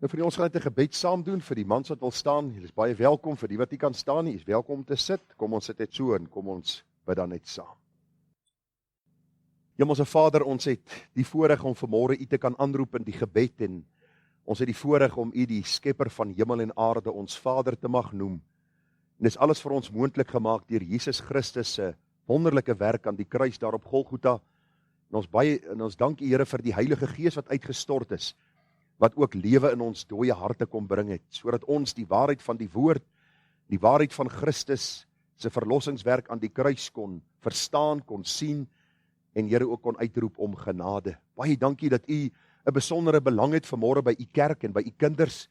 Nou vir ons gaan net 'n gebed saam doen vir die mans wat wil staan. Julle is baie welkom. Vir die wat nie kan staan nie, is welkom om te sit. Kom ons sit net so en kom ons bid dan net saam. Hemelse Vader, ons het die voorreg om vanmôre U te kan aanroep in die gebed en ons het die voorreg om U die skepper van hemel en aarde ons Vader te mag noem. En dis alles vir ons moontlik gemaak deur Jesus Christus se wonderlike werk aan die kruis daar op Golgotha. En ons dank U Here vir die Heilige Gees wat uitgestort is, wat ook lewe in ons dooie harte kom bring het, sodat ons die waarheid van die woord, die waarheid van Christus se verlossingswerk aan die kruis kon verstaan, kon sien, en Here ook kon uitroep om genade. Baie dankie dat U 'n besondere belang het vanmôre by U kerk en by U kinders.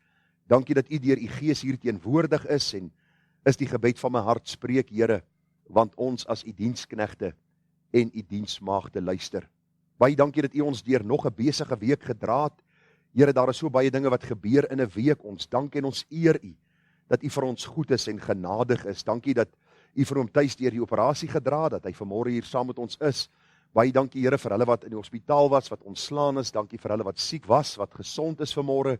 Dankie dat U deur U Gees hier teenwoordig is en is die gebed van my hart, spreek Here, want ons as U diensknegte en U diensmaagde luister. Baie dankie dat U ons deur nog 'n besige week gedra het. Here, daar is so baie dinge wat gebeur in 'n week. Ons dank en ons eer U dat U vir ons goed is en genadig is. Dankie dat U vir hom tuis deur die operasie gedra, dat hy vanmôre hier saam met ons is. Baie dankie Here vir hulle wat in die hospitaal was, wat ontslaan is. Dankie vir hulle wat siek was, wat gesond is vanmôre.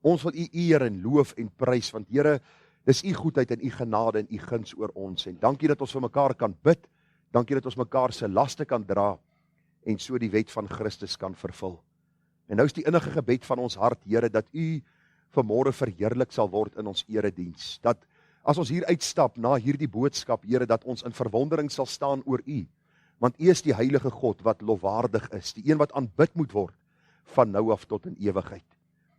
Ons wil U eer en loof en prys, want Here, dis U goedheid en U genade en U guns oor ons. En dankie dat ons vir mekaar kan bid. Dankie dat ons mekaar se laste kan dra en so die wet van Christus kan vervul. En nou is die innige gebed van ons hart, Here, dat U vanmôre verheerlik sal word in ons erediens. Dat as ons hier uitstap na hierdie boodskap, Here, dat ons in verwondering sal staan oor U. Want U is die heilige God wat lofwaardig is, die een wat aanbid moet word van nou af tot in ewigheid.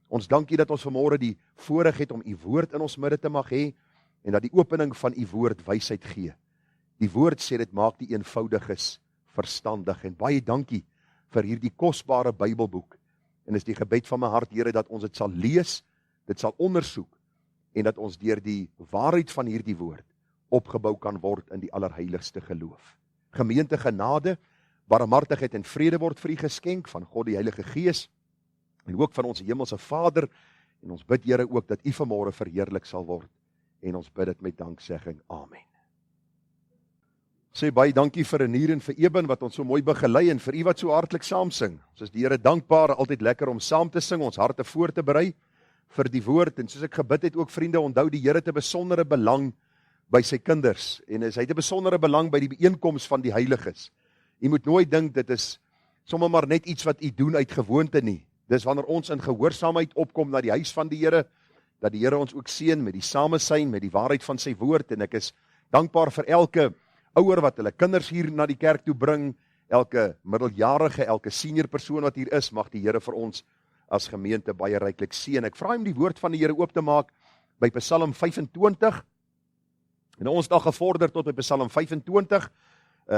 Ons dankie dat ons vanmôre die voorreg het om U woord in ons midde te mag hê en dat die opening van U woord wysheid gee. Die woord sê dit maak die eenvoudiges verstandig en baie dankie vir hierdie kosbare Bybelboek. En is die gebed van my hart, Here, dat ons dit sal lees, dit sal ondersoek en dat ons deur die waarheid van hierdie woord opgebou kan word in die allerheiligste geloof. Gemeente, genade, barmhartigheid en vrede word vir U geskenk van God die Heilige Gees en ook van ons hemelse Vader. En ons bid, Here, ook dat U vanmôre verheerlik sal word en ons bid dit met danksegging. Amen. Sê baie dankie vir Renier en vir Eben wat ons so mooi begelei en vir U wat so hartlik saam sing. Ons is die Here dankbaar, altyd lekker om saam te sing, ons harte voor te berei vir die woord. En soos ek gebid het ook, vriende, onthou die Here het 'n besondere belang by sy kinders en hy het 'n besondere belang by die byeenkoms van die heiliges. U moet nooit dink dit is sommer maar net iets wat U doen uit gewoonte nie. Dis wanneer ons in gehoorsaamheid opkom na die huis van die Here, dat die Here ons ook seën met die samesyn, met die waarheid van sy woord. En ek is dankbaar vir elke ouer wat hulle kinders hier na die kerk toe bring, elke middeljarige, elke senior persoon wat hier is, mag die Here vir ons as gemeente baie ryklik seën. Ek vra hom die woord van die Here oop te maak by Psalm 25. En ons dag gevorder tot by Psalm 25.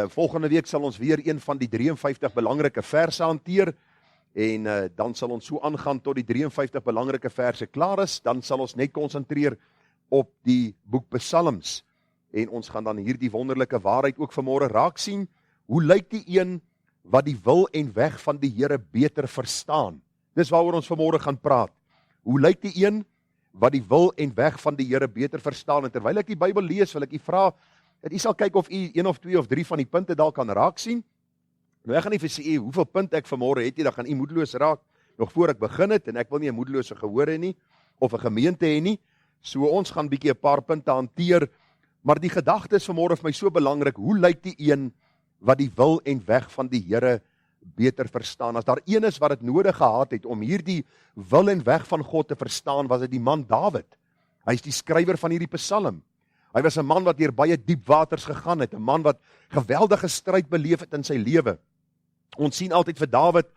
Volgende week sal ons weer een van die 53 belangrike verse hanteer. En dan sal ons so aangaan tot die 53 belangrike verse klaar is. Dan sal ons net konsentreer op die boek Psalms. En ons gaan dan hierdie wonderlike waarheid ook vanmôre raak sien. Hoe lyk die een wat die wil en weg van die Here beter verstaan? Dis waaroor ons vanmôre gaan praat. Hoe lyk die een wat die wil en weg van die Here beter verstaan? En terwyl ek die Bybel lees, wil ek u vra, dat u sal kyk of u 1 of 2 of 3 van die punte dalk kan raak sien. Nou ek gaan nie vir sê hoeveel punte ek vanmôre het nie, dan gaan u moedeloos raak, nog voor ek begin het, en ek wil nie 'n moedelose gehoor hê nie, of 'n gemeente hê nie. So ons gaan bietjie 'n paar punte hanteer, maar die gedagte is vanmôre vir my so belangrik. Hoe lyk die een wat die wil en weg van die Here beter verstaan? As daar een is wat dit nodig gehad het om hierdie wil en weg van God te verstaan, was dit die man Dawid. Hy is die skrywer van hierdie Psalm. Hy was 'n man wat deur baie diep waters gegaan het, 'n man wat geweldige stryd beleef het in sy lewe. Ons sien altyd vir Dawid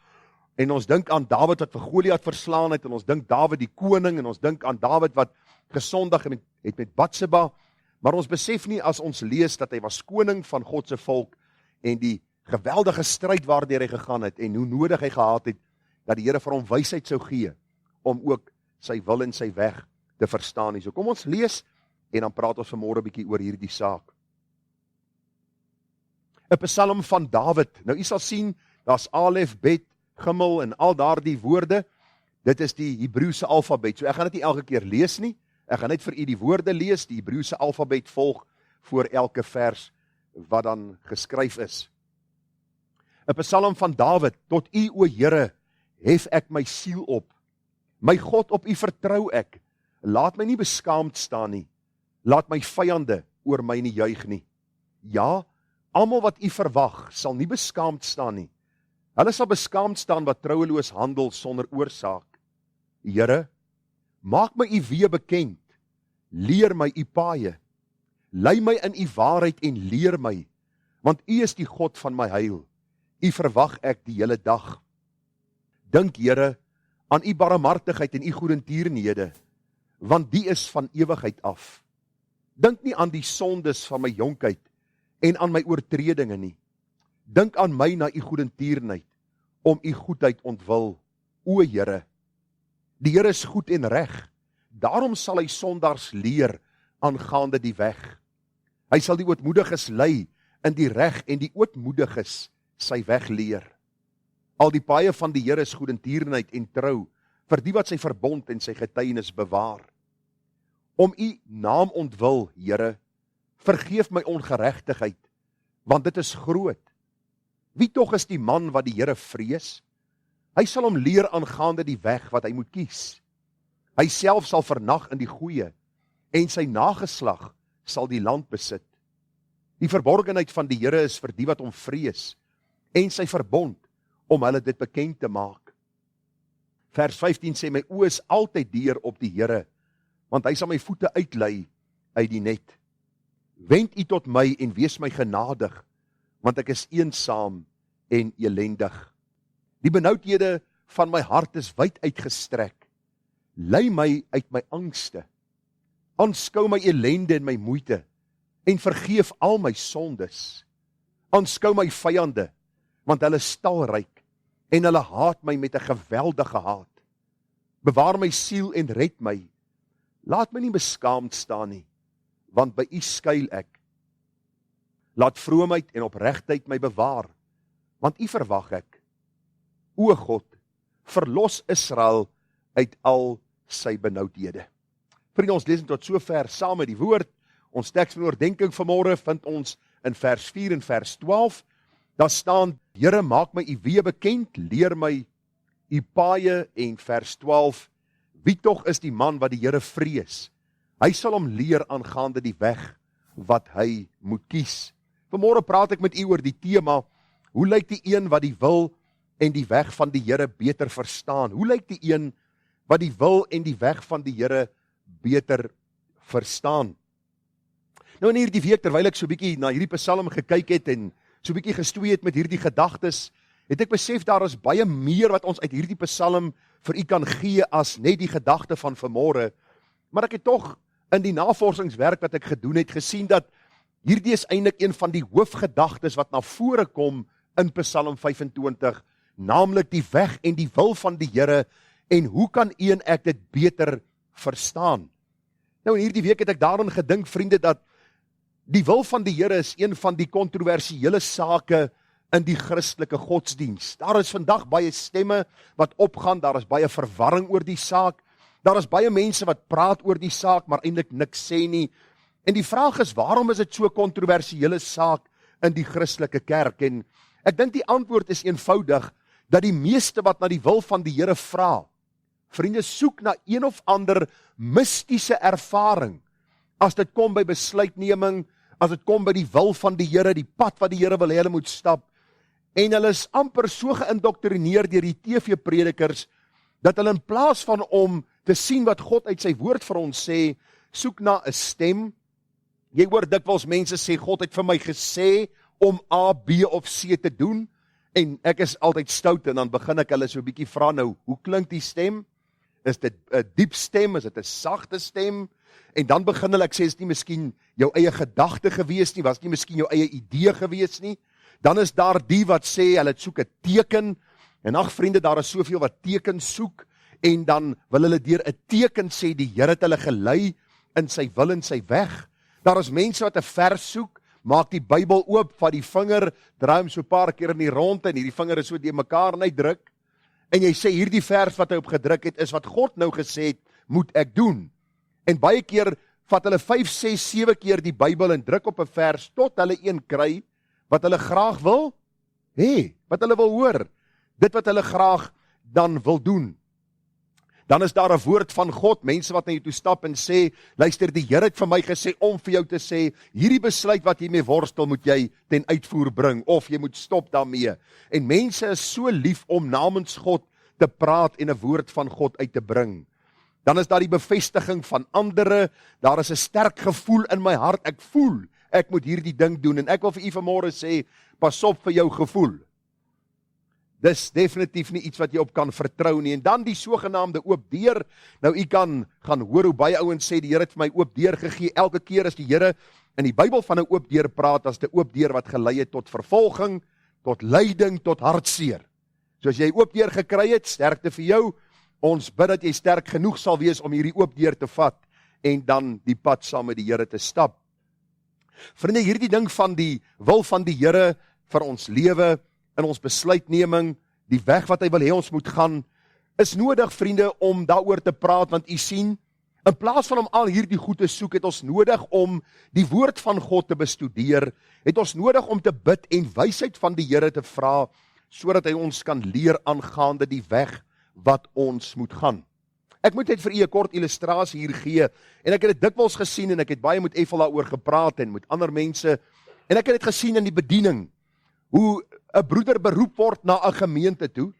en ons dink aan Dawid wat vir Goliat verslaan het, en ons dink Dawid die koning, en ons dink aan Dawid wat gesondig het met Batseba. Maar ons besef nie as ons lees dat hy was koning van God se volk en die geweldige stryd waardeur hy gegaan het en hoe nodig hy gehad het dat die Here vir hom wysheid sou gee om ook sy wil en sy weg te verstaan nie. So kom ons lees en dan praat ons vanmôre 'n bietjie oor hierdie saak. 'n Psalm van Dawid. Nou u sal sien, daar's Alef, Bet, Gimel en al daardie woorde. Dit is die Hebreëse alfabet. So ek gaan dit nie elke keer lees nie. Ek gaan net vir u die woorde lees. Die Hebreëse alfabet volg voor elke vers wat dan geskryf is. 'n Psalm van Dawid. Tot u, o Here, hef ek my siel op. My God, op U vertrou ek. Laat my nie beskaamd staan nie. Laat my vyande oor my nie juig nie. Ja, almal wat U verwag, sal nie beskaamd staan nie. Hulle sal beskaamd staan wat troueloos handel sonder oorsaak. Here, maak my U weë bekend. Leer my U paaie. Lei my in U waarheid en leer my, want U is die God van my heil. U verwag ek die hele dag. Dink, Here, aan U barmhartigheid en U goedertierenhede, want die is van ewigheid af. Dink nie aan die sondes van my jonkheid en aan my oortredinge nie. Dink aan my na U goedertierenheid, om U goedheid ontwil. O Here, die Here is goed en reg, daarom sal hy sondaars leer aangaande die weg. Hy sal die ootmoediges lei in die reg en die ootmoediges sy weg leer. Al die paaie van die Here is goedertierenheid en trou vir die wat sy verbond en sy getuienis bewaar. Om U naam ontwil, Here, vergeef my ongeregtigheid, want dit is groot. Wie tog is die man wat die Here vrees? Hy sal hom leer aangaande die weg wat hy moet kies. Hy self sal vernag in die goeie, en sy nageslag sal die land besit. Die verborgenheid van die Here is vir die wat hom vrees, en sy verbond, om hulle dit bekend te maak. Vers 15 sê, my oë is altyd deur op die Here, want hy sal my voete uitlei uit die net. Wend U tot my en wees my genadig, want ek is eensaam en elendig. Die benoudhede van my hart is wyd uitgestrek. Lei my uit my angste. Aanskou my ellende en my moeite, en vergeef al my sondes. Aanskou my vyande, want hulle is talryk, en hulle haat my met 'n geweldige haat. Bewaar my siel en red my. Laat my nie beskaamd staan nie, want by U skuil ek. Laat vroomheid en opregtheid my bewaar, want U verwag ek. O God, verlos Israel uit al sy benoudhede. Vriende, ons lees tot sover saam met die woord. Ons teks van oordeenking vanmôre vind ons in vers 4 en vers 12. Daar staan, Here, maak my U weë bekend, leer my U paaie, en vers 12, wie tog is die man wat die Here vrees? Hy sal hom leer aangaande die weg wat hy moet kies. Vanmôre praat ek met u oor die tema, hoe lyk die een wat die wil en die weg van die Here beter verstaan? Hoe lyk die een wat die wil en die weg van die Here beter verstaan? Nou in hierdie week, terwyl ek so bietjie na hierdie psalm gekyk het en so bietjie gestoei het met hierdie gedagtes, het ek besef daar is baie meer wat ons uit hierdie psalm vir u kan gee as net die gedagte van vanmôre. Maar ek het tog in die navorsingswerk wat ek gedoen het gesien dat hierdie is eintlik een van die hoofgedagtes wat na vore kom in Psalm 25, naamlik die weg en die wil van die Here en hoe kan u en ek dit beter verstaan? Nou in hierdie week het ek daarin gedink, vriende, dat die wil van die Here is een van die kontroversiële sake in die Christelike godsdiens. Daar is vandag baie stemme wat opgaan, daar is baie verwarring oor die saak, daar is baie mense wat praat oor die saak, maar eintlik niks sê nie. En die vraag is, waarom is dit so kontroversiële saak in die Christelike kerk? En ek dink die antwoord is eenvoudig, dat die meeste wat na die wil van die Here vra, vriende, soek na een of ander mystiese ervaring, as dit kom by besluitneming, as dit kom by die wil van die Here, die pad wat die Here wil hê hulle moet stap, en hulle is amper so geïndoktrineer deur die TV-predikers, dat hulle in plaas van om te sien wat God uit sy woord vir ons sê, soek na 'n stem. Jy hoor dikwels mense sê, God het vir my gesê om A, B of C te doen, en ek is altyd stout, en dan begin ek hulle so 'n bietjie vra, nou, hoe klink die stem? Is dit 'n diep stem? Is dit 'n sagte stem? En dan begin hulle, ek sê, is nie miskien jou eie gedagte gewees nie, was nie miskien jou eie idee gewees nie. Dan is daar die wat sê, hulle soek 'n teken, en ag vriende, daar is soveel wat teken soek, en dan wil hulle deur 'n teken sê, die Here het hulle gelei in sy wil en sy weg. Daar is mense wat 'n vers soek, maak die Bybel oop, vat die vinger, draai hom so 'n paar keer in die ronde, en hierdie vinger is so deur mekaar en hy druk, en jy sê, hierdie vers wat hy op gedruk het, is wat God nou gesê het, moet ek doen. En baie keer vat hulle 5, 6, 7 keer die Bybel en druk op 'n vers, tot hulle een kry, wat hulle graag wil hê, wat hulle wil hoor, dit wat hulle graag dan wil doen. Dan is daar 'n woord van God, mense wat na jou toe stap en sê, luister, die Here het vir my gesê om vir jou te sê, hierdie besluit wat jy mee worstel, moet jy ten uitvoer bring, of jy moet stop daarmee. En mense is so lief om namens God te praat en 'n woord van God uit te bring. Dan is daar die bevestiging van ander, daar is 'n sterk gevoel in my hart, ek voel, ek moet hierdie ding doen, en ek wil vir u vanmôre sê, pas op vir jou gevoel. Dis definitief nie iets wat jy op kan vertrou nie. En dan die sogenaamde oop deur. Nou u kan gaan hoor hoe baie ouens sê die Here het vir my oop deur gegee. Elke keer as die Here in die Bybel van 'n oop deur praat, as 'n oop deur wat gelei het tot vervolging, tot lyding, tot hartseer. So as jy oop deur gekry het, sterkte vir jou. Ons bid dat jy sterk genoeg sal wees om hierdie oop deur te vat en dan die pad saam met die Here te stap. Vriende, hierdie ding van die wil van die Here vir ons lewe, in ons besluitneming, die weg wat hy wil hê ons moet gaan, is nodig, vriende, om daaroor te praat, want u sien, in plaas van om al hierdie goed te soek, het ons nodig om die woord van God te bestudeer, het ons nodig om te bid en wysheid van die Here te vra, sodat hy ons kan leer aangaande die weg wat ons moet gaan. Ek moet net vir u 'n kort illustrasie hier gee, en ek het dit dikwels gesien, en ek het baie met Ethel daaroor gepraat, en met ander mense, en ek het dit gesien in die bediening, hoe 'n broeder beroep word na 'n gemeente toe,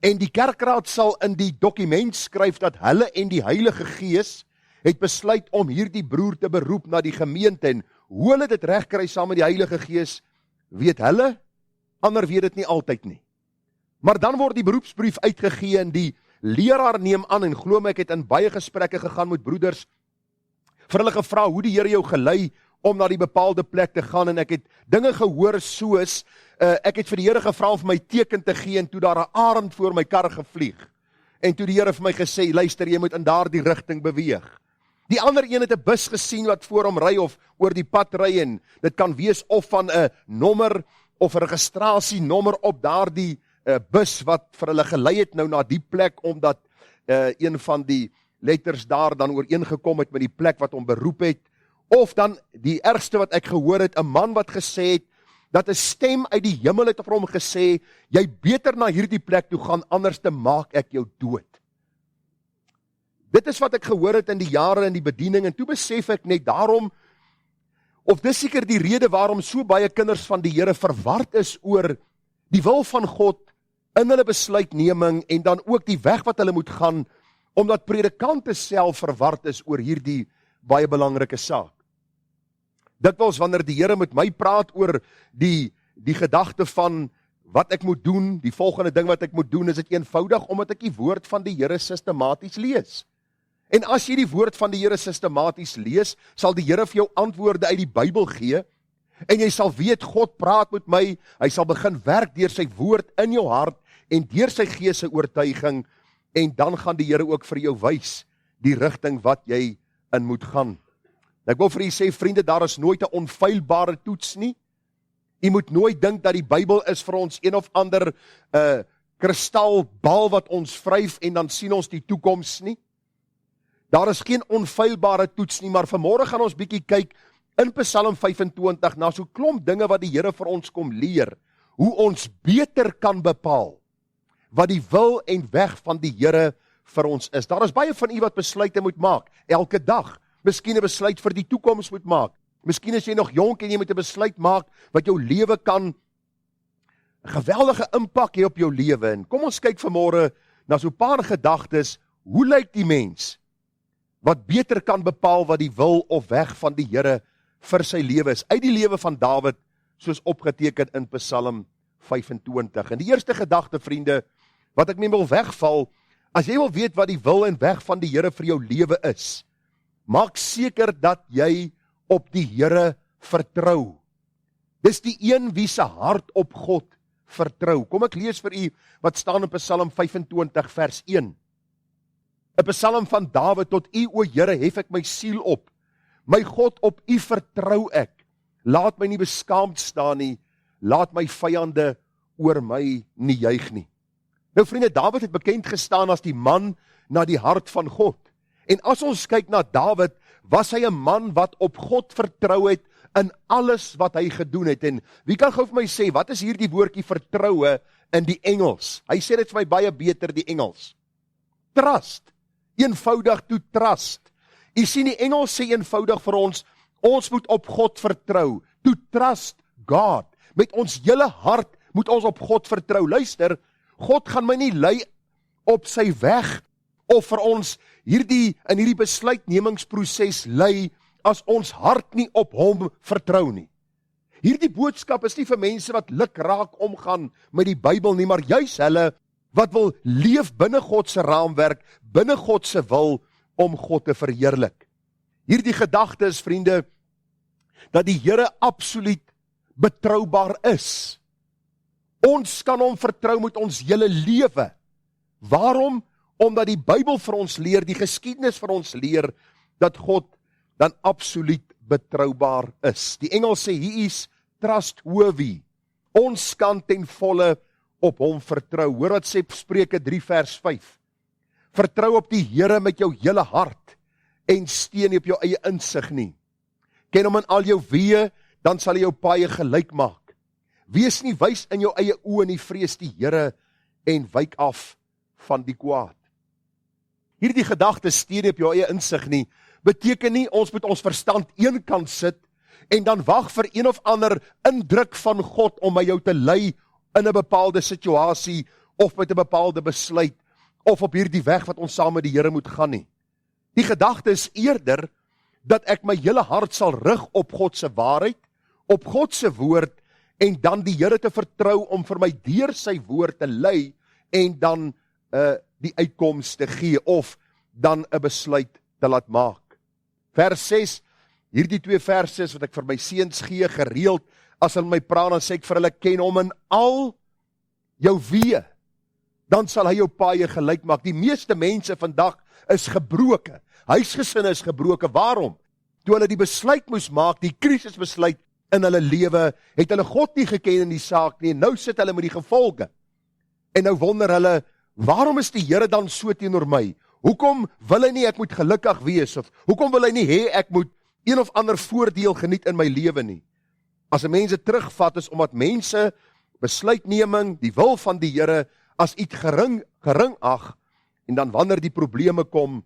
en die kerkraad sal in die dokument skryf dat hulle en die Heilige Gees het besluit om hierdie broer te beroep na die gemeente, en hoe hulle dit regkry saam met die Heilige Gees, weet hulle, ander weet dit nie altyd nie. Maar dan word die beroepsbrief uitgegee, en die leraar neem aan, en glo my, ek het in baie gesprekke gegaan met broeders, vir hulle gevra hoe die Here jou gelei om na die bepaalde plek te gaan, en ek het dinge gehoor soos, ek het vir die Here gevra om vir my teken te gee, en toe daar 'n arend voor my kar gevlieg, en toe die Here vir my gesê, luister, jy moet in daardie rigting beweeg. Die ander een het 'n bus gesien wat voor hom ry, of oor die pad ry, en dit kan wees of van 'n nommer, of 'n registrasienommer op daardie bus, wat vir hulle gelei het nou na die plek, omdat een van die letters daar dan ooreengekom het met die plek wat hom beroep het, of dan die ergste wat ek gehoor het, 'n man wat gesê het, dat 'n stem uit die hemel het vir hom gesê, jy beter na hierdie plek toe gaan, anders te maak ek jou dood. Dit is wat ek gehoor het in die jare in die bediening, en toe besef ek net daarom, of dis seker die rede waarom so baie kinders van die Here verward is oor die wil van God in hulle besluitneming, en dan ook die weg wat hulle moet gaan, omdat predikante self verward is oor hierdie baie belangrike saak. Dikwels wanneer die Here met my praat oor die gedagte van wat ek moet doen, die volgende ding wat ek moet doen, is dit eenvoudig omdat ek die woord van die Here sistematies lees. En as jy die woord van die Here sistematies lees, sal die Here vir jou antwoorde uit die Bybel gee, en jy sal weet, God praat met my, hy sal begin werk deur sy woord in jou hart, en deur sy gees se oortuiging, en dan gaan die Here ook vir jou wys, die rigting wat jy in moet gaan. Ek wil vir u sê, vriende, daar is nooit 'n onfeilbare toets nie. U moet nooit dink dat die Bybel is vir ons een of ander kristalbal wat ons vryf en dan sien ons die toekoms nie. Daar is geen onfeilbare toets nie, maar vanmôre gaan ons bietjie kyk in Psalm 25 na so klomp dinge wat die Here vir ons kom leer, hoe ons beter kan bepaal wat die wil en weg van die Here vir ons is. Daar is baie van u wat besluite moet maak, elke dag. Miskien 'n besluit vir die toekoms moet maak. Miskien is jy nog jonk en jy moet 'n besluit maak wat jou lewe kan 'n geweldige impak hê op jou lewe. En kom ons kyk vanmôre na so 'n paar gedagtes, hoe lyk die mens wat beter kan bepaal wat die wil of weg van die Here vir sy lewe is, uit die lewe van Dawid, soos opgeteken in Psalm 25. En die eerste gedagte, vriende, wat ek mee wil wegval, as jy wil weet wat die wil en weg van die Here vir jou lewe is, maak seker dat jy op die Here vertrou. Dis die een wie se hart op God vertrou. Kom ek lees vir u wat staan in Psalm 25 vers 1. 'n Psalm van Dawid: tot u, o Here, hef ek my siel op. My God, op u vertrou ek. Laat my nie beskaamd staan nie. Laat my vyande oor my nie juig nie. Nou vriende, Dawid het bekend gestaan as die man na die hart van God. En as ons kyk na Dawid, was hy 'n man wat op God vertrou het in alles wat hy gedoen het. En wie kan gou vir my sê, wat is hier die woordjie vertroue in die Engels? Hy sê dit vir my baie beter, die Engels. trust. Eenvoudig to trust. U sien die Engels sê eenvoudig vir ons moet op God vertrou. To trust God. Met ons hele hart moet ons op God vertrou. Luister, God gaan my nie lei op sy weg of vir ons in hierdie besluitnemingsproses lei as ons hart nie op hom vertrou nie. Hierdie boodskap is nie vir mense wat lukraak omgaan met die Bybel nie, maar juis hulle wat wil leef binne God se raamwerk, binne God se wil om God te verheerlik. Hierdie gedagte is, vriende, dat die Here absoluut betroubaar is. Ons kan hom vertrou met ons hele lewe. Waarom? Omdat die Bybel vir ons leer, die geskiedenis vir ons leer, dat God dan absoluut betroubaar is. Die Engels sê, he is trustworthy. Ons kan ten volle op hom vertrou. Hoor wat sê Spreuke 3 vers 5. Vertrou op die Here met jou hele hart en steun nie op jou eie insig nie. Ken hom in al jou weë, dan sal hy jou paaie gelyk maak. Wees nie wys in jou eie oë nie, vrees die Here en wyk af van die kwaad. Hierdie gedagte steun nie op jou eie insig nie, beteken nie ons moet ons verstand eenkant sit en dan wag vir een of ander indruk van God om my jou te lei in 'n bepaalde situasie of met 'n bepaalde besluit of op hierdie weg wat ons saam met die Here moet gaan nie. Die gedagte is eerder dat ek my hele hart sal rig op God se waarheid, op God se woord en dan die Here te vertrou om vir my deur sy woord te lei en dan die uitkoms te gee of dan 'n besluit te laat maak. Vers 6, hierdie 2 verse wat ek vir my seuns gee gereeld, as hulle my praat, dan sê ek vir hulle, ken hom in al jou weë, dan sal hy jou paaie gelyk maak. Die meeste mense vandag is gebroke, huisgesinne is gebroke. Waarom? Toe hulle die besluit moes maak, die krisisbesluit in hulle lewe, het hulle God nie geken in die saak nie, en nou sit hulle met die gevolge. En nou wonder hulle, waarom is die Here dan so teenoor my? Hoekom wil hy nie ek moet gelukkig wees, of hoekom wil hy nie hê ek moet een of ander voordeel geniet in my lewe nie? As mense terugvat is omdat mense besluitneming, die wil van die Here, as iets gering ag, en dan wanneer die probleme kom,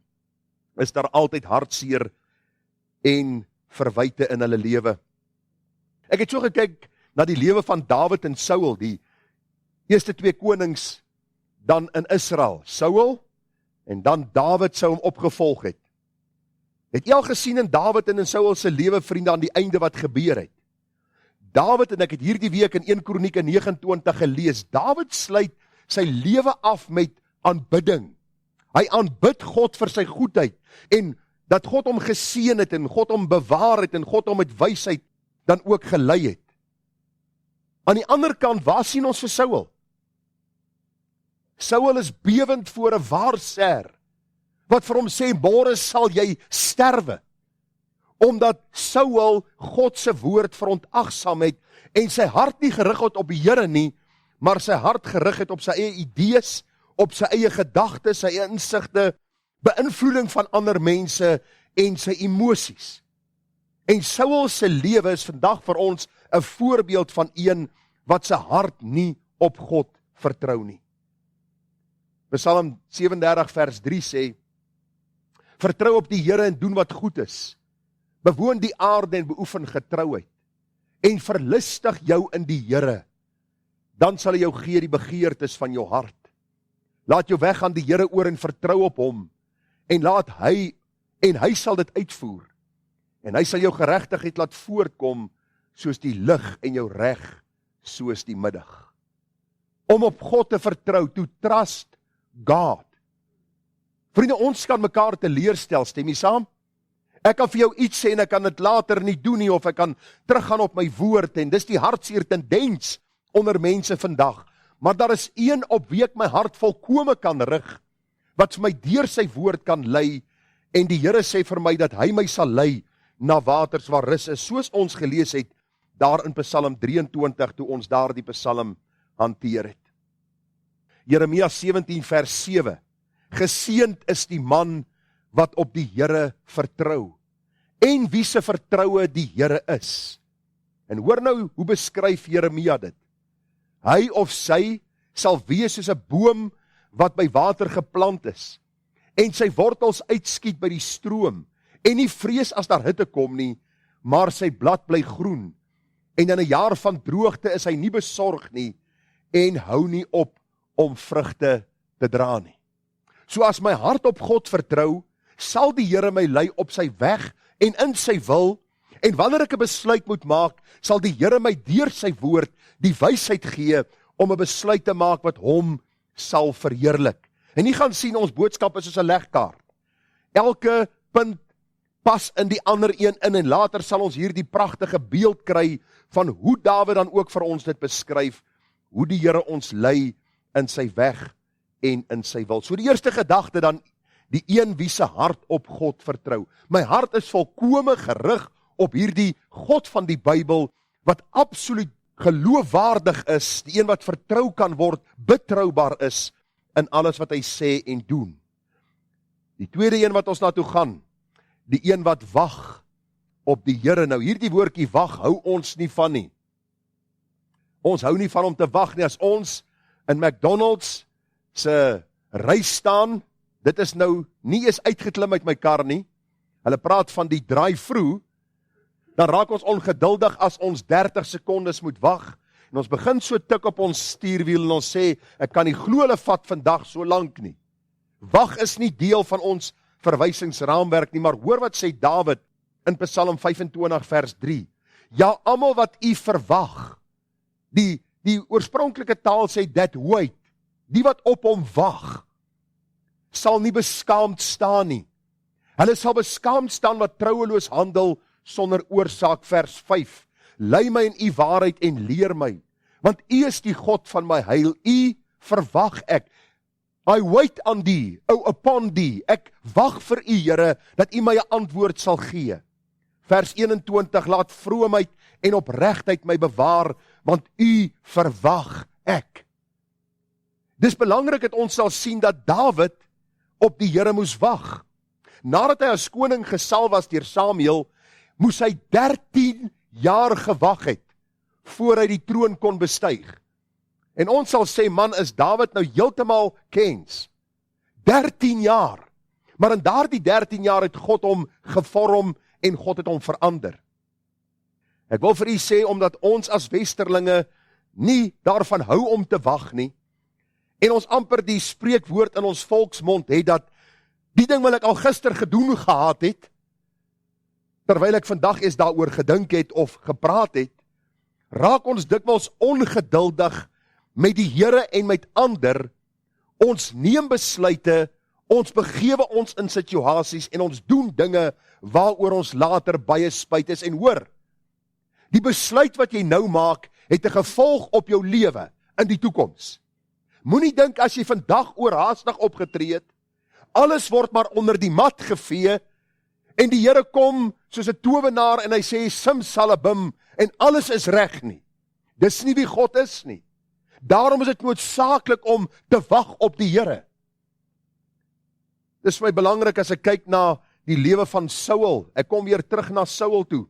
is daar altyd hartseer en verwyte in hulle lewe. Ek het so gekyk na die lewe van Dawid en Saul, die eerste 2 konings dan in Israel, Saul en dan Dawid sou hom opgevolg het. Het jy al gesien in Dawid en in Saul se lewe, vriende, aan die einde wat gebeur het? Dawid, en ek het hierdie week in 1 Kronieke 29 gelees, Dawid sluit sy lewe af met aanbidding. Hy aanbid God vir sy goedheid en dat God hom geseën het en God hom bewaar het en God hom met wysheid dan ook gelei het. Aan die ander kant, waar sien ons vir Saul? Saul is bewend voor 'n waarsêer wat vir hom sê, môre sal jy sterwe. Omdat Saul God se woord verontagsaam het en sy hart nie gerig het op die Here nie, maar sy hart gerig het op sy eie idees, op sy eie gedagtes, sy eie insigte, beïnvloeding van ander mense en sy emosies. En Saul se lewe is vandag vir ons 'n voorbeeld van een wat sy hart nie op God vertrou nie. Psalm 37 vers 3 sê, vertrou op die Here en doen wat goed is. Bewoon die aarde en beoefen getrouheid. En verlustig jou in die Here. Dan sal hy jou gee die begeertes van jou hart. Laat jou weg aan die Here oor en vertrou op hom. En hy sal dit uitvoer. En hy sal jou geregtigheid laat voortkom soos die lig en jou reg soos die middag. Om op God te vertrou, to trust God. Vriende, ons kan mekaar teleurstel, stem jy saam? Ek kan vir jou iets sê en ek kan dit later nie doen nie, of ek kan teruggaan op my woord, en dis die hartseer tendens onder mense vandag. Maar daar is een op wie ek my hart volkome kan rig, wat vir my deur sy woord kan lei, en die Here sê vir my dat hy my sal lei na waters waar rus is, soos ons gelees het, daar in Psalm 23, toe ons daar die Psalm hanteer het. Jeremia 17 vers 7, geseënd is die man wat op die Here vertrou, en wie se vertroue die Here is. En hoor nou, hoe beskryf Jeremia dit? Hy of sy sal wees soos 'n boom wat by water geplant is, en sy wortels uitskiet by die stroom, en nie vrees as daar hitte kom nie, maar sy blad bly groen, en in 'n jaar van droogte is hy nie besorg nie, en hou nie op om vrugte te dra nie. So as my hart op God vertrou, sal die Here my lei op sy weg en in sy wil, en wanneer ek 'n besluit moet maak, sal die Here my deur sy woord die wysheid gee om 'n besluit te maak wat hom sal verheerlik. En jy gaan sien, ons boodskap is soos 'n legkaart. Elke punt pas in die ander een in, en later sal ons hierdie pragtige beeld kry van hoe Dawid dan ook vir ons dit beskryf, hoe die Here ons lei in sy weg en in sy wil. So die eerste gedagte dan, die een wie se hart op God vertrou. My hart is volkome gerig op hierdie God van die Bybel, wat absoluut geloofwaardig is, die een wat vertrou kan word, betroubaar is in alles wat hy sê en doen. Die tweede een wat ons na toe gaan, die een wat wag op die Here. Nou hierdie woordjie wag hou ons nie van nie. Ons hou nie van om te wag nie. As ons in McDonald's se ry staan, dit is nou nie eens uitgeklim uit my kar nie, hulle praat van die drive-thru, dan raak ons ongeduldig as ons 30 sekondes moet wag, en ons begin so tik op ons stuurwiel, en ons sê, ek kan nie glo hulle vat vandag so lank nie. Wag is nie deel van ons verwysingsraamwerk nie, maar hoor wat sê Dawid in Psalm 25 vers 3. Ja, almal wat u verwag, die oorspronklike taal sê that wait, die wat op hom wag, sal nie beskaamd staan nie. Hulle sal beskaamd staan wat troueloos handel sonder oorsaak. Vers 5. Lei my in u waarheid en leer my, want u is die God van my heil. U verwag ek. I wait on thee, upon thee. Ek wag vir u, Here, dat u my 'n antwoord sal gee. Vers 21. Laat vroomheid en opregtheid my bewaar, want u verwag ek. Dis belangrik dat ons sal sien dat Dawid op die Here moes wag. Nadat hy as koning gesalf was deur Samuel, moes hy 13 jaar gewag het, voor hy die troon kon bestyg. En ons sal sê, man, is Dawid nou heeltemal kens. 13 jaar. Maar in daardie 13 jaar het God hom gevorm, en God het hom verander. Ek wil vir u sê, omdat ons as westerlinge nie daarvan hou om te wag nie, en ons amper die spreekwoord in ons volksmond het, dat die ding wat ek al gister gedoen gehad het, terwyl ek vandag eens daaroor gedink het of gepraat het, raak ons dikwels ongeduldig met die Here en met ander. Ons neem besluite, ons begewe ons in situasies en ons doen dinge waaroor ons later baie spyt is. En hoor, die besluit wat jy nou maak, het 'n gevolg op jou lewe in die toekoms. Moenie dink as jy vandag oorhaastig opgetree het, alles word maar onder die mat gevee, en die Here kom soos 'n towenaar en hy sê simsalabim en alles is reg nie. Dis nie wie God is nie. Daarom is dit noodsaaklik om te wag op die Here. Dis vir my belangrik as ek kyk na die lewe van Saul. Ek kom weer terug na Saul toe.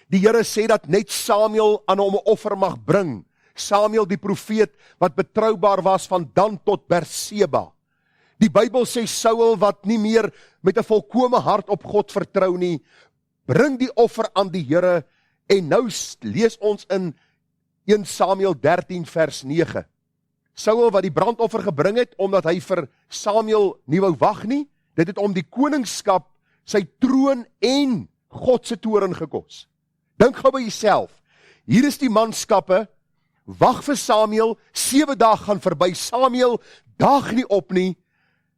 Die Here sê dat net Samuel aan hom 'n offer mag bring. Samuel die profeet wat betroubaar was van Dan tot Berseba. Die Bybel sê Saul wat nie meer met 'n volkome hart op God vertrou nie, bring die offer aan die Here, en nou lees ons in 1 Samuel 13 vers 9. Saul wat die brandoffer gebring het, omdat hy vir Samuel nie wou wag nie, dit het om die koningskap, sy troon en God se toorn gekos. Dink gou by jouself, hier is die manskappe, wag vir Samuel, 7 dae gaan verby, Samuel daag nie op nie,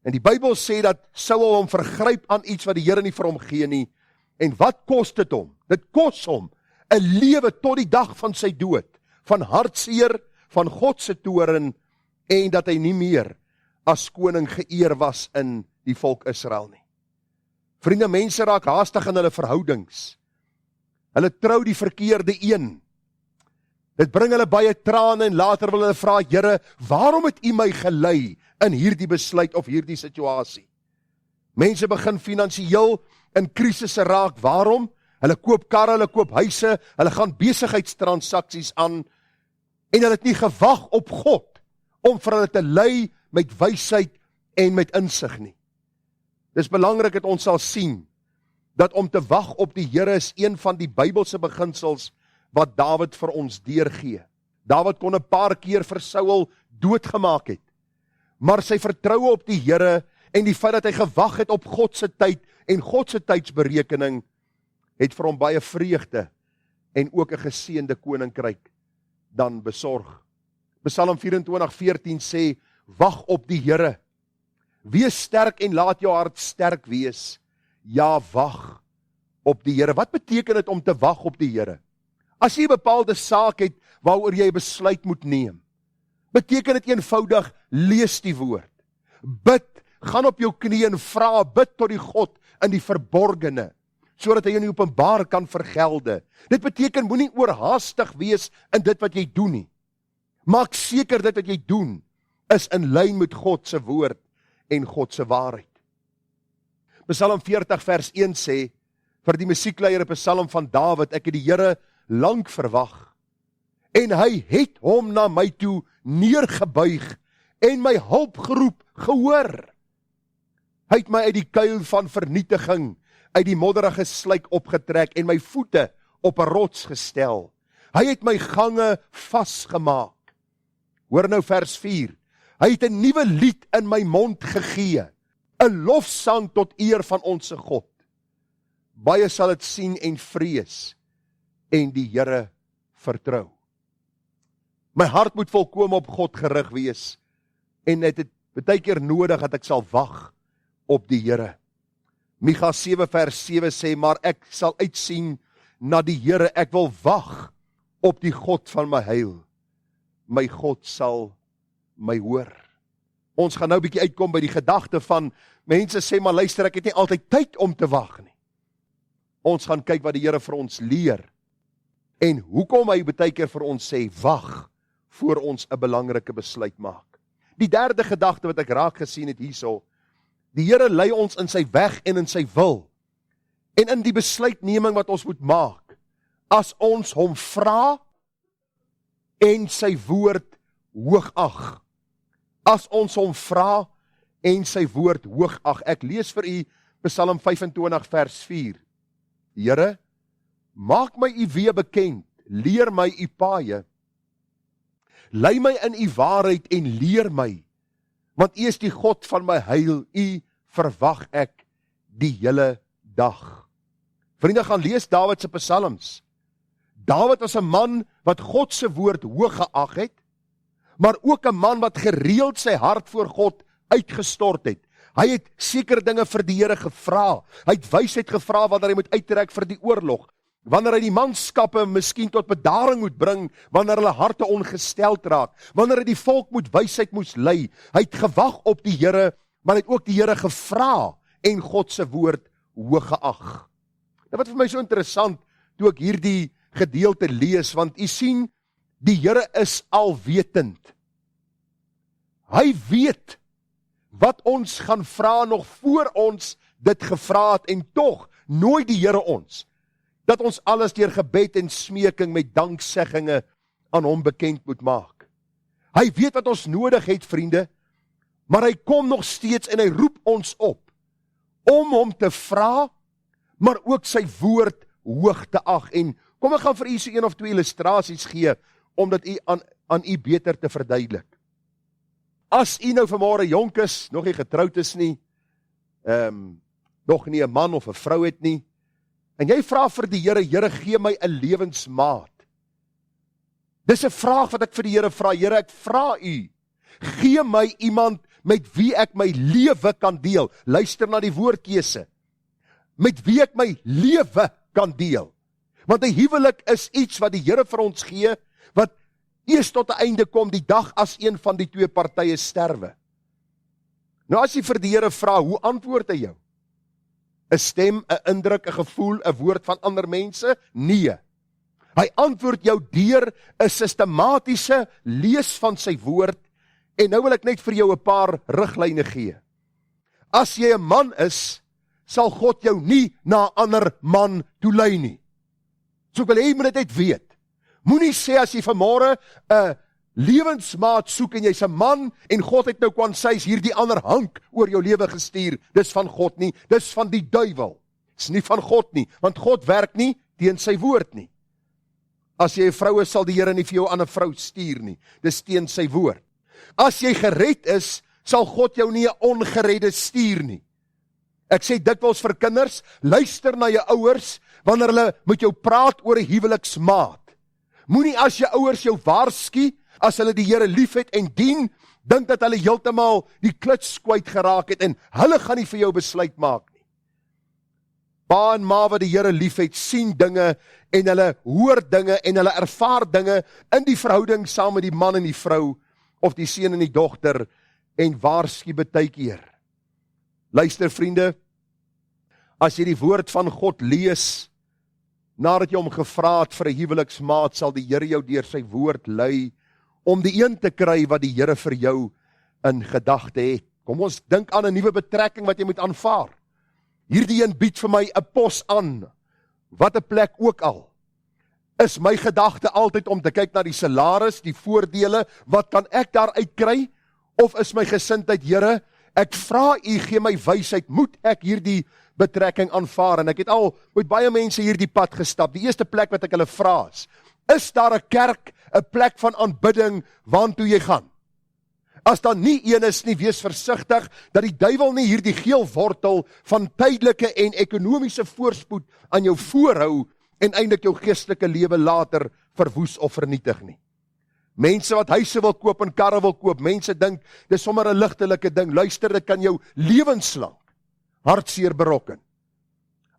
en die Bybel sê dat Saul hom vergryp aan iets wat die Here nie vir hom gee nie, en wat kos dit hom? Dit kos hom 'n lewe tot die dag van sy dood, van hartseer, van God se toorn, en dat hy nie meer as koning geëer was in die volk Israel nie. Vriende, mense raak haastig in hulle verhoudings. Hulle trou die verkeerde een. Dit bring hulle baie trane, en later wil hulle vra, Here, waarom het u my gelei in hierdie besluit of hierdie situasie? Mense begin finansiëel in krisisse raak. Waarom? Hulle koop karre, hulle koop huise, hulle gaan besigheidstransaksies aan, en hulle het nie gewag op God om vir hulle te lei met wysheid en met insig nie. Dis belangrik dat ons sal sien, dat om te wag op die Here is een van die Bybelse beginsels wat Dawid vir ons deurgee. Dawid kon 'n paar keer vir Saul doodgemaak het, maar sy vertroue op die Here en die feit dat hy gewag het op God se tyd en God se tydsberekening, het vir hom baie vreugde en ook 'n geseënde koninkryk dan besorg. Psalm 24:14 sê, wag op die Here. Wees sterk en laat jou hart sterk wees. Ja, wag op die Here. Wat beteken dit om te wag op die Here? As jy 'n bepaalde saak het waaroor jy 'n besluit moet neem, beteken dit eenvoudig, lees die woord. Bid, gaan op jou knieë en vra, bid tot die God in die verborgene, sodat hy in die openbaar kan vergelde. Dit beteken, moenie oorhaastig wees in dit wat jy doen nie. Maak seker dit wat jy doen, is in lyn met God se woord en God se waarheid. Psalm 40 vers 1 sê, vir die musiekleier 'n psalm van Dawid, ek het die Here lank verwag, en hy het hom na my toe neergebuig, en my hulp geroep, gehoor. Hy het my uit die kuil van vernietiging, uit die modderige sluik opgetrek, en my voete op 'n rots gestel. Hy het my gange vasgemaak. Hoor nou vers 4, hy het 'n nuwe lied in my mond gegee, 'n lofsang tot eer van onsse God. Baie sal dit sien en vrees, en die Here vertrou. My hart moet volkome op God gerig wees, en dit het baie keer nodig dat ek sal wag op die Here. Micha 7 vers 7 sê, maar ek sal uitsien na die Here, ek wil wag op die God van my heil. My God sal my hoor. Ons gaan nou 'n bietjie uitkom by die gedagte van, mense sê, maar luister, ek het nie altyd tyd om te wag nie. Ons gaan kyk wat die Here vir ons leer, en hoekom hy baie keer vir ons sê, wag, voor ons 'n belangrike besluit maak. Die derde gedagte wat ek raak gesien het hierso, die Here lei ons in sy weg en in sy wil, en in die besluitneming wat ons moet maak, as ons hom vra, en sy woord hoogag. As ons hom vra, en sy woord hoogag. Ek lees vir u Psalm 25 vers 4. Here, maak my u weë bekend, leer my u paaie. Lei my in u waarheid en leer my, want u is die God van my heil, u verwag ek die hele dag. Vriende, gaan lees Dawid se psalms. Dawid was 'n man wat God se woord hoog geag het, maar ook 'n man wat gereeld sy hart voor God uitgestort het. Hy het sekere dinge vir die Here gevra. Hy het wysheid gevra wanneer hy moet uittrek vir die oorlog. Wanneer hy die manskappe miskien tot bedaring moet bring, wanneer hulle harte ongesteld raak. Wanneer hy die volk moet wysheid moes lei. Hy het gewag op die Here, maar hy het ook die Here gevra en God se woord hoog geag. Nou wat vir my so interessant, toe ek hierdie gedeelte lees, want u sien, die Here is alwetend. Hy weet wat ons gaan vra nog voor ons dit gevra het, en tog nooi die Here ons, dat ons alles deur gebed en smeking met danksegginge aan hom bekend moet maak. Hy weet wat ons nodig het, vriende, maar hy kom nog steeds en hy roep ons op, om hom te vra, maar ook sy woord hoog te ag. En kom ek gaan vir u so 1 of 2 illustrasies gee, omdat u aan u beter te verduidelik. As u nou vanmôre jonk is, nog nie getroud is nie, nog nie 'n man of 'n vrou het nie, en jy vra vir die Here, Here, gee my 'n lewensmaat. Dis 'n vraag wat ek vir die Here vra. Here, ek vra u, gee my iemand met wie ek my lewe kan deel. Luister na die woordkeuse. Met wie ek my lewe kan deel. Want 'n huwelik is iets wat die Here vir ons gee, wat eers tot 'n einde kom die dag as een van die 2 partye sterwe. Nou as jy vir die Here vra, hoe antwoord hy jou? 'n stem, 'n indruk, 'n gevoel, 'n woord van ander mense? Nee. Hy antwoord jou deur 'n sistematiese lees van sy woord, en nou wil ek net vir jou 'n paar riglyne gee. As jy 'n man is, sal God jou nie na 'n ander man toelei nie. So ek wil hê jy moet dit net weet. Moenie sê as jy vanmôre 'n lewensmaat soek en jy's 'n man en God het nou kwansys hierdie ander hank oor jou lewe gestuur, dis van God nie, dis van die duiwel. Dis nie van God nie, want God werk nie teen sy woord nie. As jy 'n vrou is, sal die Here nie vir jou 'n ander vrou stuur nie. Dis teen sy woord. As jy gered is, sal God jou nie 'n ongeredde stuur nie. Ek sê dikwels vir kinders, luister na jou ouers wanneer hulle met jou praat oor 'n huweliksmaat. Moenie as jou ouers jou waarsku, as hulle die Here liefhet en dien, dink dat hulle heeltemal die kluts kwyt geraak het en hulle gaan nie vir jou besluit maak nie. Pa en ma wat die Here liefhet, sien dinge en hulle hoor dinge en hulle ervaar dinge in die verhouding saam met die man en die vrou of die seun en die dogter en waarsku baie keer. Luister vriende, as jy die woord van God lees, nadat jy hom gevra het vir 'n huweliksmaat, sal die Here jou deur sy woord lei om die een te kry wat die Here vir jou in gedagte het. Kom ons dink aan 'n nuwe betrekking wat jy moet aanvaar. Hierdie een bied vir my 'n pos aan, wat 'n plek ook al. Is my gedagte altyd om te kyk na die salaris, die voordele, wat kan ek daar uitkry? Of is my gesindheid, Here, ek vra U, gee my wysheid, moet ek hierdie betrekking aanvaar? En ek het al met baie mense hierdie pad gestap. Die eerste plek wat ek hulle vra is daar 'n kerk, 'n plek van aanbidding waartoe jy gaan? As daar nie een is nie, wees versigtig dat die duiwel nie hierdie geel wortel van tydelike en ekonomiese voorspoed aan jou voorhou en eintlik jou geestelike lewe later verwoes of vernietig nie. Mense wat huise wil koop en karre wil koop, mense dink, dis sommer 'n ligtelike ding. Luister, dit kan jou lewenslang hartseer berokken.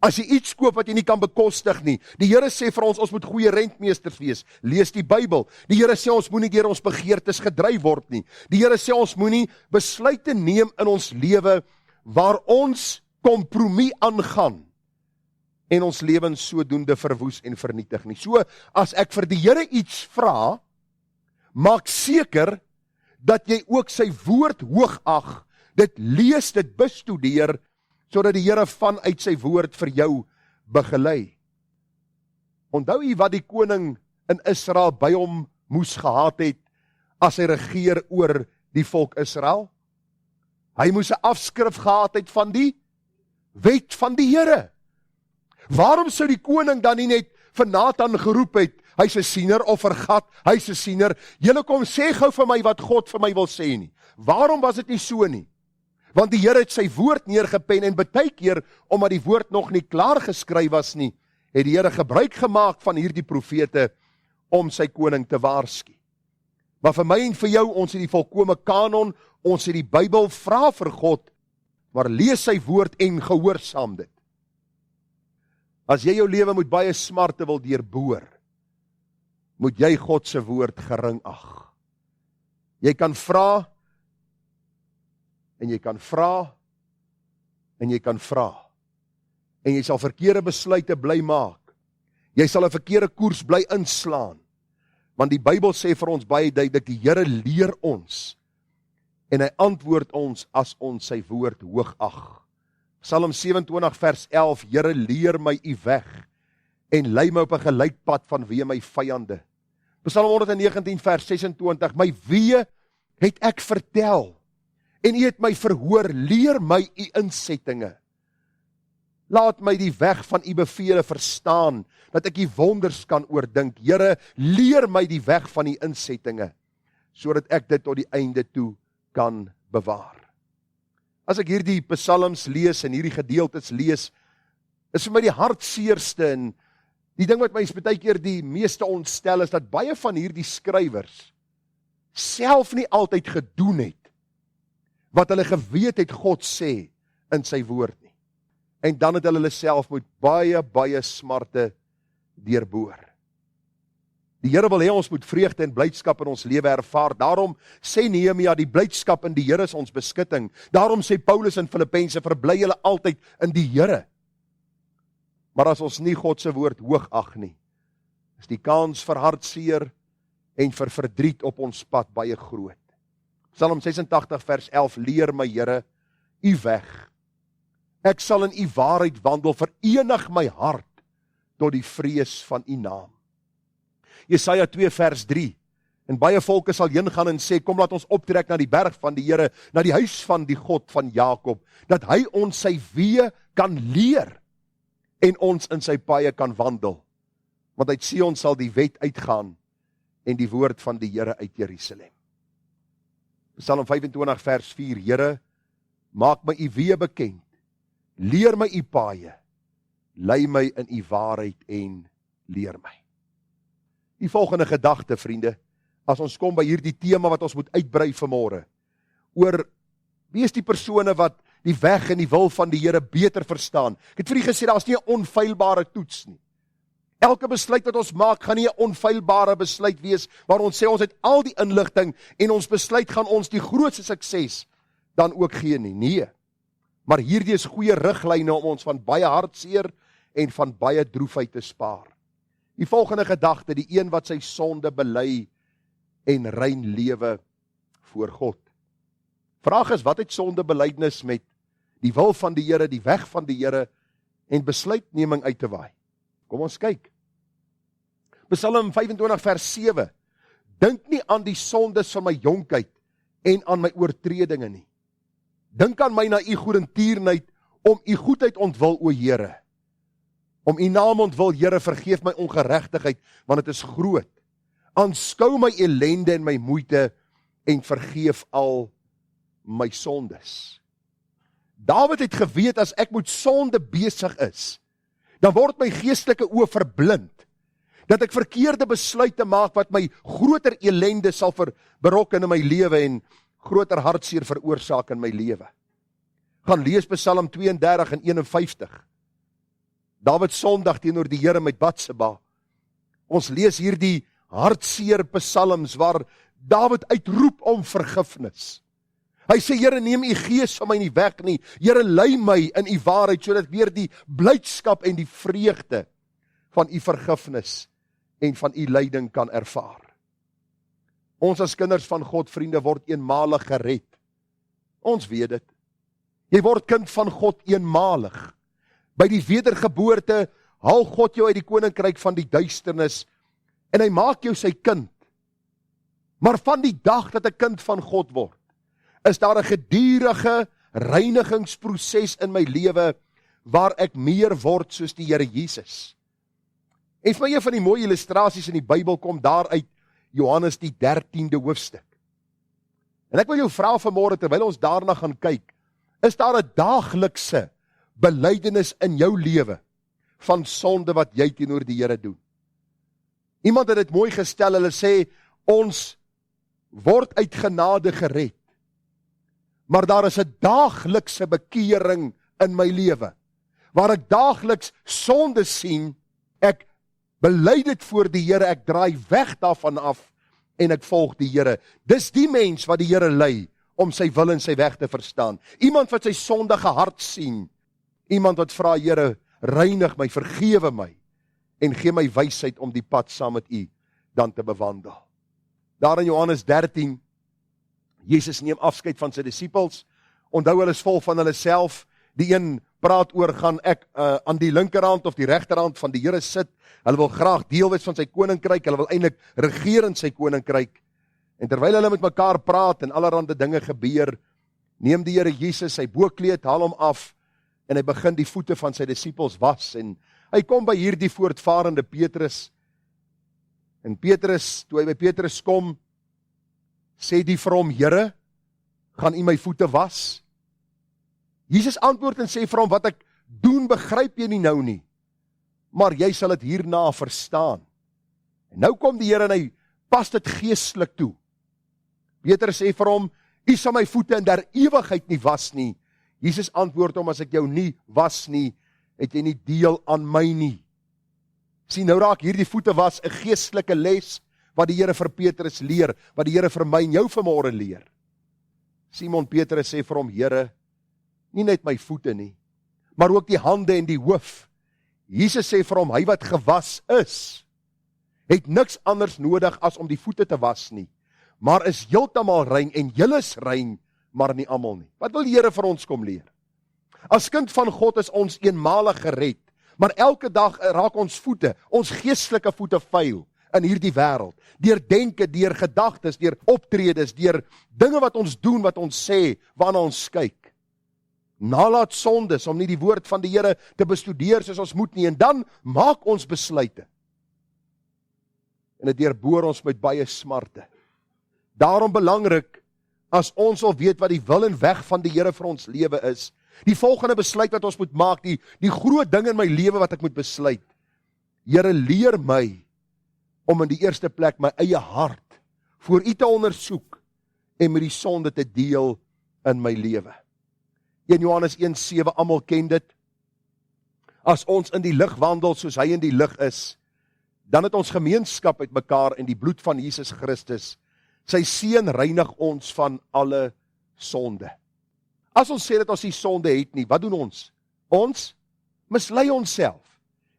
As jy iets koop wat jy nie kan bekostig nie, die Here sê vir ons, ons moet goeie rentmeesters wees. Lees die Bybel. Die Here sê ons moenie deur ons begeertes gedryf word nie. Die Here sê ons moenie besluite neem in ons lewe waar ons kompromie aangaan en ons lewens sodoende verwoes en vernietig nie. So, as ek vir die Here iets vra, maak seker dat jy ook sy woord hoog ag, dit lees, dit bestudeer, sodat die Here vanuit sy woord vir jou begelei. Onthou jy wat die koning in Israel by hom moes gehad het as hy regeer oor die volk Israel? Hy moes 'n afskrif gehad het van die wet van die Here. Waarom sou die koning dan nie net vir Nathan geroep het, hy's 'n siener, of vir Gad, hy's 'n siener, julle kom sê gou vir my wat God vir my wil sê nie? Waarom was dit nie so nie? Want die Here het sy woord neergepen en baie keer, omdat die woord nog nie klaar geskryf was nie, het die Here gebruik gemaak van hierdie profete om sy koning te waarsku. Maar vir my en vir jou, ons het die volkome kanon, ons het die Bybel, vra vir God, maar lees sy woord en gehoorsaam dit. As jy jou lewe met baie smarte wil deurboor, moet jy God se woord gering ag. Jy kan vra, en jy kan vra, en jy kan vra. En jy sal verkeerde besluite bly maak. Jy sal 'n verkeerde koers bly inslaan. Want die Bybel sê vir ons baie duidelik, die Here leer ons, en hy antwoord ons as ons sy woord hoog ag. Psalm 27 vers 11, Here leer my U weg, en lei my op 'n gelykpad vanweë my vyande. Psalm 119 vers 26, my weë het ek vertel, en U het my verhoor, leer my U insettinge. Laat my die weg van U bevele verstaan, dat ek U wonders kan oordink. Here, leer my die weg van U insettinge, sodat ek dit tot die einde toe kan bewaar. As ek hierdie psalms lees en hierdie gedeeltes lees, is vir my die hartseerste en die ding wat my baie keer die meeste ontstel is, dat baie van hierdie skrywers self nie altyd gedoen het wat hulle geweet het God sê in sy woord nie. En dan het hulle self met baie smarte deurboor. Die Here wil hê ons moet vreugde en blydskap in ons lewe ervaar. Daarom sê Nehemia, die blydskap in die Here is ons beskutting. Daarom sê Paulus in Filippense, verbly julle altyd in die Here. Maar as ons nie God se woord hoog ag nie, is die kans vir hartseer en vir verdriet op ons pad baie groot. Psalm 86 vers 11, leer my Here U weg. Ek sal in U waarheid wandel, verenig my hart tot die vrees van U naam. Jesaja 2 vers 3, En baie volke sal heen gaan en sê, kom laat ons optrek na die berg van die Here, na die huis van die God van Jakob, dat hy ons sy weë kan leer, en ons in sy paaie kan wandel. Want uit Sion sal die wet uitgaan, en die woord van die Here uit Jerusalem. Psalm 25 vers 4, Here, maak my u weë bekend, leer my u paaie, lei my in u waarheid en leer my. Die volgende gedagte, vriende, as ons kom by hierdie tema wat ons moet uitbrei vanmôre, oor wie is die persone wat die weg en die wil van die Here beter verstaan. Ek het vir u gesê, daar is nie 'n onfeilbare toets nie. Elke besluit wat ons maak, gaan nie 'n onfeilbare besluit wees, waar ons sê ons het al die inligting, en ons besluit gaan ons die grootste sukses dan ook gee nie. Nee, maar hierdie is goeie riglyne om ons van baie hartseer en van baie droefheid te spaar. Die volgende gedagte, die een wat sy sonde bely en rein lewe voor God. Vraag is, wat het sondebelydenis met die wil van die Here, die weg van die Here en besluitneming uit te waai? Kom ons kyk. Psalm 25 vers 7. Dink nie aan die sondes van my jonkheid en aan my oortredinge nie. Dink aan my na u goedertierenheid om u goedheid ontwil, o Here. Om u naam ontwil, Here, vergeef my ongeregtigheid, want dit is groot. Aanskou my ellende en my moeite en vergeef al my sondes. Dawid het geweet, as ek met sonde besig is, dan word my geestelike oë verblind, dat ek verkeerde besluite maak wat my groter ellende sal berokken in my lewe en groter hartseer veroorsaak in my lewe. Gaan lees Psalm 32 en 51. Dawid sondig teenoor die Here met Batseba. Ons lees hier die hartseer psalms waar Dawid uitroep om vergifnis. Hy sê, Here, neem u gees van my nie weg nie. Here, lei my in u waarheid, sodat ek weer die blydskap en die vreugde van u vergifnis en van u leiding kan ervaar. Ons as kinders van God, vriende, word eenmalig gered. Ons weet dit. Jy word kind van God eenmalig. By die wedergeboorte haal God jou uit die koninkryk van die duisternis en hy maak jou sy kind. Maar van die dag dat 'n kind van God word, is daar 'n gedurende reinigingsproses in my lewe waar ek meer word soos die Here Jesus. En vir my een van die mooie illustrasies in die Bybel kom daar uit Johannes die 13de hoofstuk. En ek wil jou vra vanmôre, terwyl ons daarna gaan kyk, is daar 'n daaglikse belydenis in jou lewe van sonde wat jy teenoor die Here doen? Iemand het dit mooi gestel, hulle sê, ons word uit genade gered, maar daar is 'n daaglikse bekering in my lewe, waar ek daagliks sonde sien, ek bely dit voor die Here, ek draai weg daarvan af, en ek volg die Here. Dis die mens wat die Here lei, om sy wil en sy weg te verstaan. Iemand wat sy sondige hart sien, iemand wat vra, Here, reinig my, vergewe my, en gee my wysheid om die pad saam met u dan te bewandel. Daar in Johannes 13, Jesus neem afskeid van sy disippels, onthou hulle is vol van hulle self, die een praat oor, gaan ek aan die linkerhand of die regterhand van die Here sit, hulle wil graag deel wees van sy koninkryk, hulle wil eintlik regeer in sy koninkryk, en terwyl hulle met mekaar praat en allerhande dinge gebeur, neem die Here Jesus sy boekleed, haal hom af, en hy begin die voete van sy disippels was, en hy kom by hierdie voortvarende Petrus, en Petrus, toe hy by Petrus kom, sê die vir hom, Here, gaan u my voete was? Jesus antwoord en sê vir hom, wat ek doen begryp jy nie nou nie, maar jy sal dit hierna verstaan. En nou kom die Here en hy pas dit geestelik toe. Petrus sê vir hom, u sal my voete in der ewigheid nie was nie. Jesus antwoord hom, as ek jou nie was nie, het jy nie deel aan my nie. Sien, nou raak hierdie voete was 'n geestelike les, wat die Here vir Petrus leer, wat die Here vir my en jou vanmôre leer. Simon Petrus sê vir hom, Here, nie net my voete nie, maar ook die hande en die hoof. Jesus sê vir hom, hy wat gewas is, het niks anders nodig as om die voete te was nie, maar is heeltemal rein, en julle is rein, maar nie almal nie. Wat wil die Here vir ons kom leer? As kind van God is ons eenmalig gered, maar elke dag raak ons voete, ons geestelike voete vuil, in hierdie wêreld. Deur denke, deur gedagtes, deur optredes, deur dinge wat ons doen, wat ons sê, waarna ons kyk. Nalat sondes om nie die woord van die Here te bestudeer soos ons moet nie, en dan maak ons besluite. En dit deurboor ons met baie smarte. Daarom belangrik, as ons wil weet wat die wil en weg van die Here vir ons lewe is, die volgende besluit wat ons moet maak, die groot ding in my lewe wat ek moet besluit. Here, leer my om in die eerste plek my eie hart voor U te ondersoek en met die sonde te deel in my lewe. 1 Johannes 1:7, almal ken dit. As ons in die lig wandel soos hy in die lig is, dan het ons gemeenskap met mekaar in die bloed van Jesus Christus. Sy seun reinig ons van alle sonde. As ons sê dat ons nie sonde het nie, wat doen ons? Ons mislei onsself.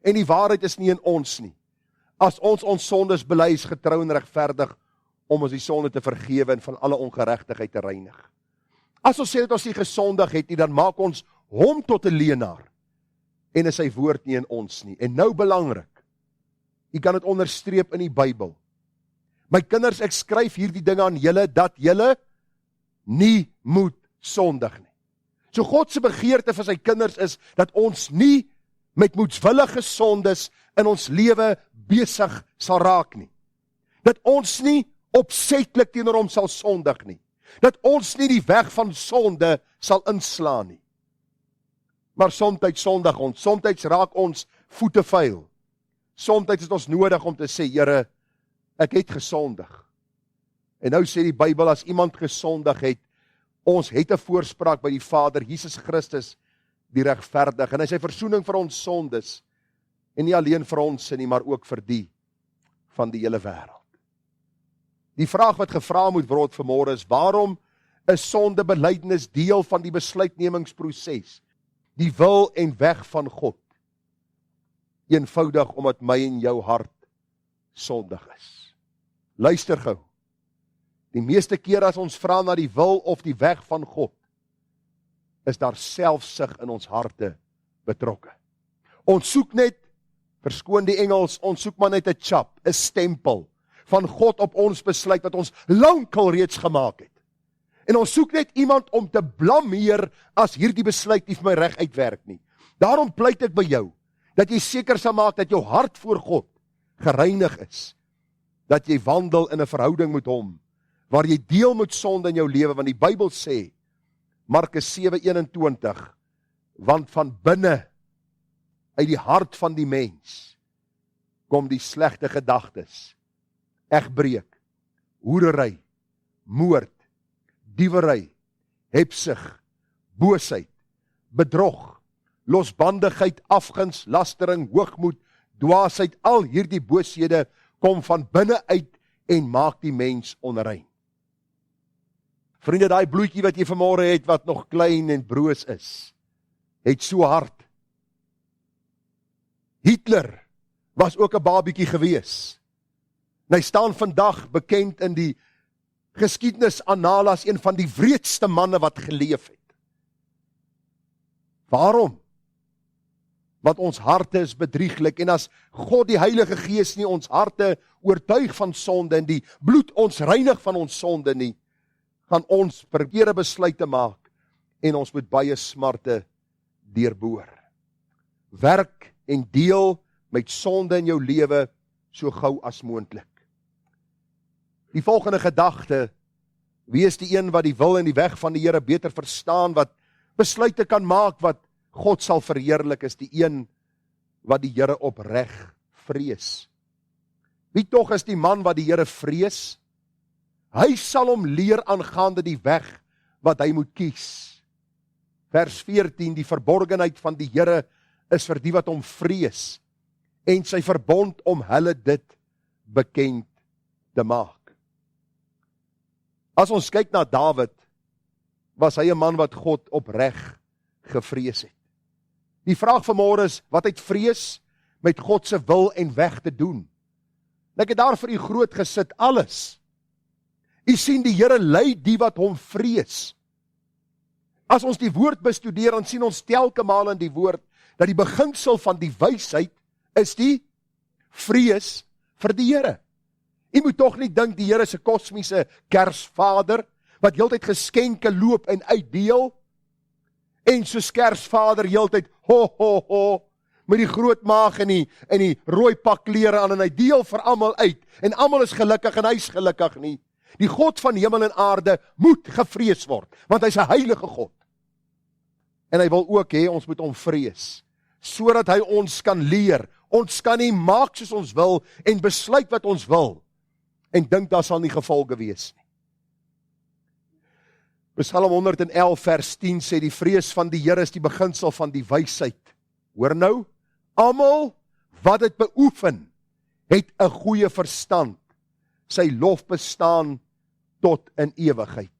En die waarheid is nie in ons nie. As ons sondes bely, is getrou en regverdig om ons die sonde te vergewe en van alle ongeregtigheid te reinig. As ons sê dat ons nie gesondig het nie, dan maak ons hom tot 'n leienaar en is sy woord nie in ons nie. En nou belangrik, jy kan dit onderstreep in die Bybel. My kinders, ek skryf hierdie dinge aan julle, dat julle nie moet sondig nie. So God se begeerte vir sy kinders is, dat ons nie met moedswillige sondes in ons lewe besig sal raak nie. Dat ons nie opsetlik teenoor hom sal sondig nie. Dat ons nie die weg van sonde sal inslaan nie. Maar soms sondig ons, soms raak ons voete vuil. Soms is ons nodig om te sê, Here, ek het gesondig. En nou sê die Bybel, as iemand gesondig het, ons het 'n voorspraak by die Vader, Jesus Christus, die regverdig, en hy sy versoening vir ons sondes, en nie alleen vir ons nie, maar ook vir die van die hele wêreld. Die vraag wat gevra moet word vanmôre is, waarom is sondebelydenis deel van die besluitnemingsproses, die wil en weg van God? Eenvoudig omdat my en jou hart sondig is. Luister gou. Die meeste keer as ons vra na die wil of die weg van God, is daar selfsug in ons harte betrokke. Ons soek net, verskoon die Engels, ons soek maar net 'n chap, 'n stempel van God op ons besluit wat ons lankal reeds gemaak het. En ons soek net iemand om te blameer as hierdie besluit nie vir my reg uitwerk nie. Daarom pleit ek by jou, dat jy seker sal maak dat jou hart voor God gereinig is, dat jy wandel in 'n verhouding met hom, waar jy deel met sonde in jou lewe, want die Bybel sê, Markus 7:21, want van binne, uit die hart van die mens, kom die slegte gedagtes, egbreek, hoerery, moord, diewery, hebsug, boosheid, bedrog, losbandigheid, afguns, lastering, hoogmoed, dwaasheid, al hierdie booshede kom van binne uit en maak die mens onrein. Vriende, daai bloetjie wat jy vanmôre het, wat nog klein en broos is, het so hard. Hitler was ook 'n babietjie gewees. En hy staan vandag bekend in die geskiedenis annale as een van die wreedste manne wat geleef het. Waarom? Want ons harte is bedrieglik, en as God die Heilige Gees nie ons harte oortuig van sonde en die bloed ons reinig van ons sonde nie, gaan ons verkeerde besluite maak en ons met baie smarte deurboor. Werk en deel met sonde in jou lewe so gou as moontlik. Die volgende gedagte, wie is die een wat die wil en die weg van die Here beter verstaan, wat besluite kan maak wat God sal verheerlik, is die een wat die Here opreg vrees. Wie tog is die man wat die Here vrees? Hy sal hom leer aangaande die weg wat hy moet kies. Vers 14, die verborgenheid van die Here is vir die wat hom vrees, en sy verbond om hulle dit bekend te maak. As ons kyk na Dawid, was hy 'n man wat God opreg gevrees het. Die vraag vanmôre is, wat het vrees met God se wil en weg te doen? En ek het daar vir u groot gesit, alles. U sien, die Here lei die wat hom vrees. As ons die woord bestudeer, dan sien ons telke maal in die woord, dat die beginsel van die wysheid is die vrees vir die Here. U moet tog nie dink die Here is 'n kosmiese Kersvader, wat heeltyd geskenke loop en uitdeel, en soos Kersvader heeltyd, ho, ho, ho, met die groot maag en die rooi pak klere aan, en hy deel vir almal uit, en almal is gelukkig, en hy is gelukkig nie. Die God van hemel en aarde moet gevrees word, want hy is 'n heilige God. En hy wil ook hê, ons moet hom vrees, sodat hy ons kan leer. Ons kan nie maak soos ons wil, en besluit wat ons wil, en dink daar sal nie gevolge wees nie. Psalm 111 vers 10 sê, die vrees van die Here is die beginsel van die wysheid. Hoor nou, almal wat dit beoefen, het 'n goeie verstand. Sy lof bestaan tot in ewigheid.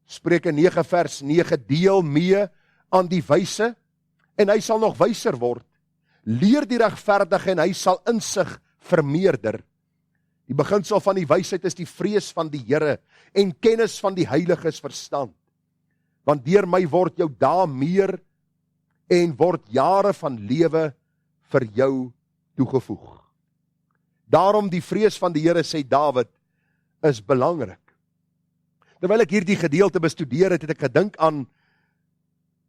Spreuke 9 vers 9, deel mee aan die wyse, en hy sal nog wyser word. Leer die regverdige, en hy sal insig vermeerder. Die beginsel van die wysheid is die vrees van die Here, en kennis van die heiliges verstand. Want deur my word jou dae meer, en word jare van lewe vir jou toegevoeg. Daarom die vrees van die Here, sê Dawid, is belangrik. Terwyl ek hierdie gedeelte bestudeer het, het ek gedink aan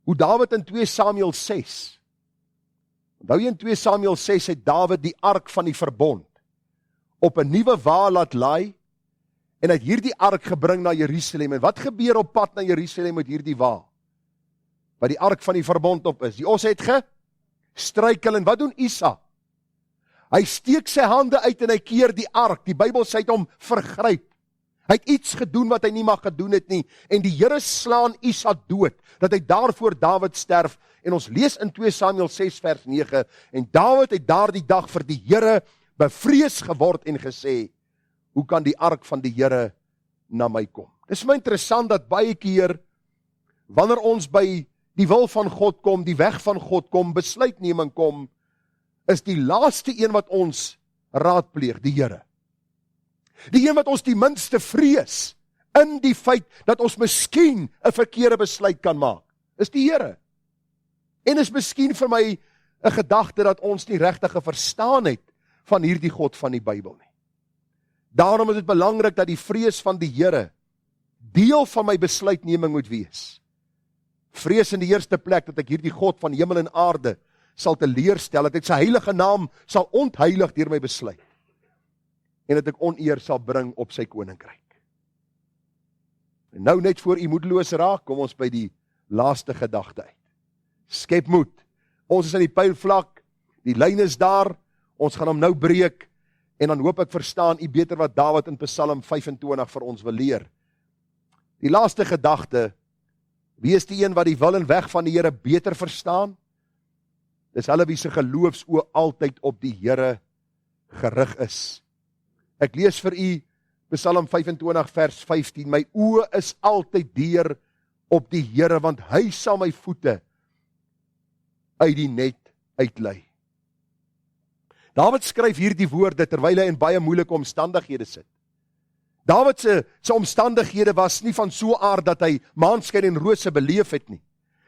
hoe Dawid in 2 Samuel 6, onthou jy in 2 Samuel 6 het Dawid die ark van die verbond op 'n nuwe wa laat laai, en het hierdie ark gebring na Jerusalem. En wat gebeur op pad na Jerusalem met hierdie wa? Wat die ark van die verbond op is. Die os het gestruikel, en wat doen Isa? Hy steek sy hande uit en hy keer die ark. Die Bybel sê hy het hom vergryp. Hy het iets gedoen wat hy nie mag gedoen het nie, en die Here slaan Isa dood, dat hy daarvoor Dawid sterf. En ons lees in 2 Samuel 6 vers 9, en Dawid het daardie dag vir die Here bevrees geword en gesê, hoe kan die ark van die Here na my kom? Dit is my interessant dat baie keer, wanneer ons by die wil van God kom, die weg van God kom, besluitneming kom, is die laaste een wat ons raadpleeg, die Here. Die een wat ons die minste vrees, in die feit dat ons miskien 'n verkeerde besluit kan maak, is die Here. En is miskien vir my 'n gedagte dat ons nie regtig verstaan het van hierdie God van die Bybel nie. Daarom is dit belangrik dat die vrees van die Here deel van my besluitneming moet wees. Vrees in die eerste plek dat ek hierdie God van hemel en aarde sal teleurstel, dat ek sy heilige naam sal ontheilig deur my besluit, en dat ek oneer sal bring op sy koninkryk. En nou net voor u moedeloos raak, kom ons by die laaste gedagte uit. Skep moed. Ons is in die pylvlak, die lyn is daar, ons gaan hom nou breek, en dan hoop ek verstaan u beter wat Dawid in Psalm 25 vir ons wil leer. Die laaste gedagte, wie is die een wat die wil en weg van die Here beter verstaan? Dis hulle wie se geloofsoë altyd op die Here gerig is. Ek lees vir u Psalm 25 vers 15, my oë is altyd deur op die Here, want hy sal my voete uit die net uitlei. Dawid skryf hierdie woorde terwyl hy in baie moeilike omstandighede sit. Dawid se omstandighede was nie van so aard dat hy maanskyn en rose beleef het nie.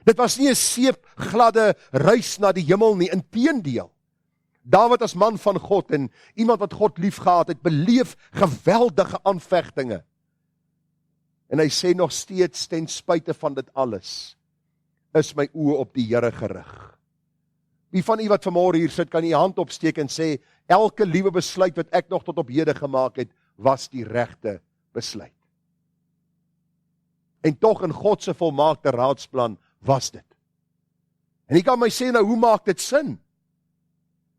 Dit was nie 'n seepgladde reis na die hemel nie, inteendeel. Dawid as man van God en iemand wat God liefgehad het, beleef geweldige aanvegtinge. En hy sê nog steeds, ten spyte van dit alles, is my oë op die Here gerig. Wie van u wat vanmôre hier sit, kan u hand opsteek en sê, elke liewe besluit wat ek nog tot op hede gemaak het, was die regte besluit. En tog in God se volmaakte raadsplan was dit. En jy kan my sê, nou hoe maak dit sin?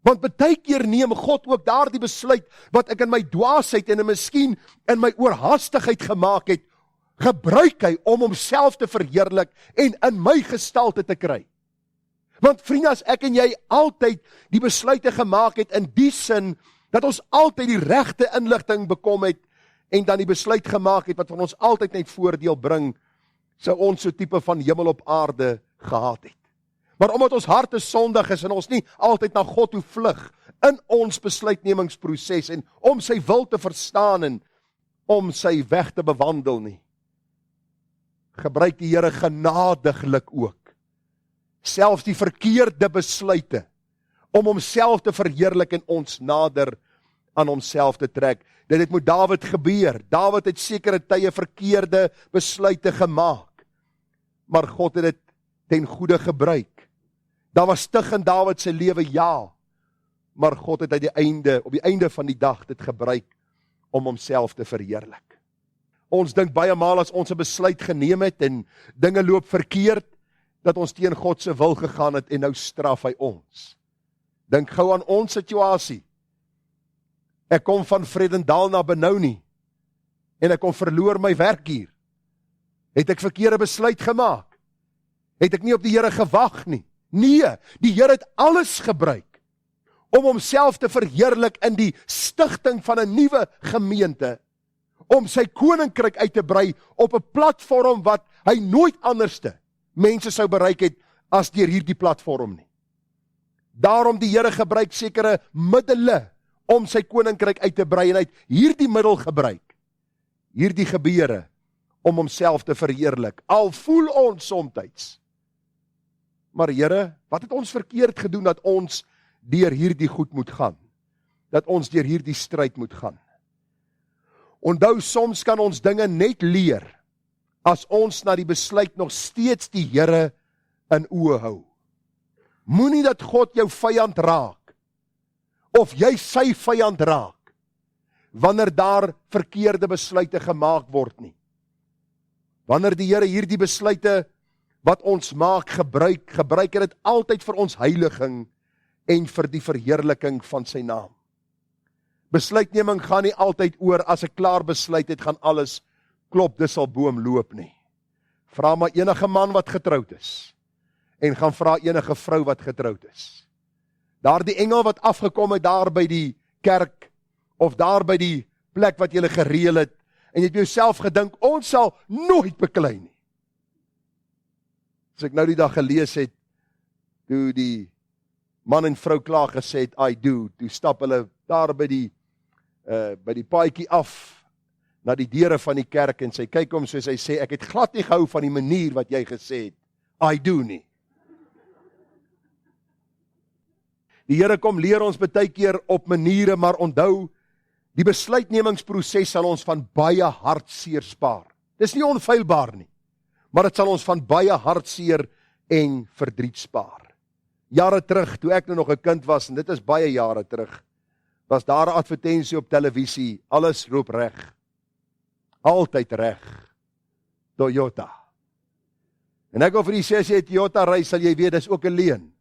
Want baie keer neem God ook daardie besluit wat ek in my dwaasheid en miskien in my oorhaastigheid gemaak het, gebruik hy om homself te verheerlik en in my gestalte te kry. Want vriende, as ek en jy altyd die besluite gemaak het in die sin dat ons altyd die regte inligting bekom het en dan die besluit gemaak het wat van ons altyd net voordeel bring, sou ons so tipe van hemel op aarde gehad het. Maar omdat ons harte sondig is en ons nie altyd na God toe vlug in ons besluitnemingsproses en om sy wil te verstaan en om sy weg te bewandel nie, gebruik die Here genadiglik ook selfs die verkeerde besluite om homself te verheerlik en ons nader aan homself te trek. Dit het met Dawid gebeur. Dawid het sekere tye verkeerde besluite gemaak. Maar God het dit ten goeie gebruik. Daar was tug in Dawid se lewe, ja. Maar God het op die einde van die dag dit gebruik om homself te verheerlik. Ons dink baie maal as ons 'n besluit geneem het en dinge loop verkeerd, dat ons teen God se wil gegaan het en nou straf hy ons. Dink gou aan ons situasie. Ek kom van Vredendal na Benoni en ek kom verloor my werk hier. Het ek verkeerde besluit gemaak? Het ek nie op die Here gewag nie? Nee, die Here het alles gebruik om homself te verheerlik in die stigting van 'n nuwe gemeente, om sy koninkryk uit te brei op 'n platform wat hy nooit anderste mense sou bereik het as deur hierdie platform nie. Daarom die Here gebruik sekere middele om sy koninkryk uit te brei en hy het hierdie middel gebruik, hierdie gebeure, om homself te verheerlik. Al voel ons somtyds, maar Here, wat het ons verkeerd gedoen dat ons deur hierdie goed moet gaan? Dat ons deur hierdie stryd moet gaan? Onthou, soms kan ons dinge net leer as ons na die besluit nog steeds die Here in oë hou. Moenie dat God jou vyand raak, of jy sy vyand raak, wanneer daar verkeerde besluite gemaak word nie. Wanneer die Here hierdie besluite wat ons maak gebruik hy dit altyd vir ons heiliging en vir die verheerliking van sy naam. Besluitneming gaan nie altyd oor as ek klaar besluit het, gaan alles klop, dis sal boom loop nie. Vra maar enige man wat getroud is, en gaan vra enige vrou wat getroud is. Daar die engel wat afgekom het daar by die kerk, of daar by die plek wat jy gereël het, en jy het jouself gedink, ons sal nooit beklei nie. As ek nou die dag gelees het, toe die man en vrou klaar gesê het, I do, toe stap hulle daar by die paadjie af, na die deure van die kerk, en sy kyk om soos hy sê, ek het glad nie gehou van die manier wat jy gesê het, I do nie. Die Here kom leer ons baie keer op maniere, maar onthou, die besluitnemingsproses sal ons van baie hartseer spaar. Dis nie onfeilbaar nie, maar dit sal ons van baie hartseer en verdriet spaar. Jare terug, toe ek nog 'n kind was, en dit is baie jare terug, was daar 'n advertensie op televisie, alles loop reg. Altyd reg. Toyota. En ek wil vir die sê, as jy Toyota ry, sal jy weet, dis ook 'n leuen.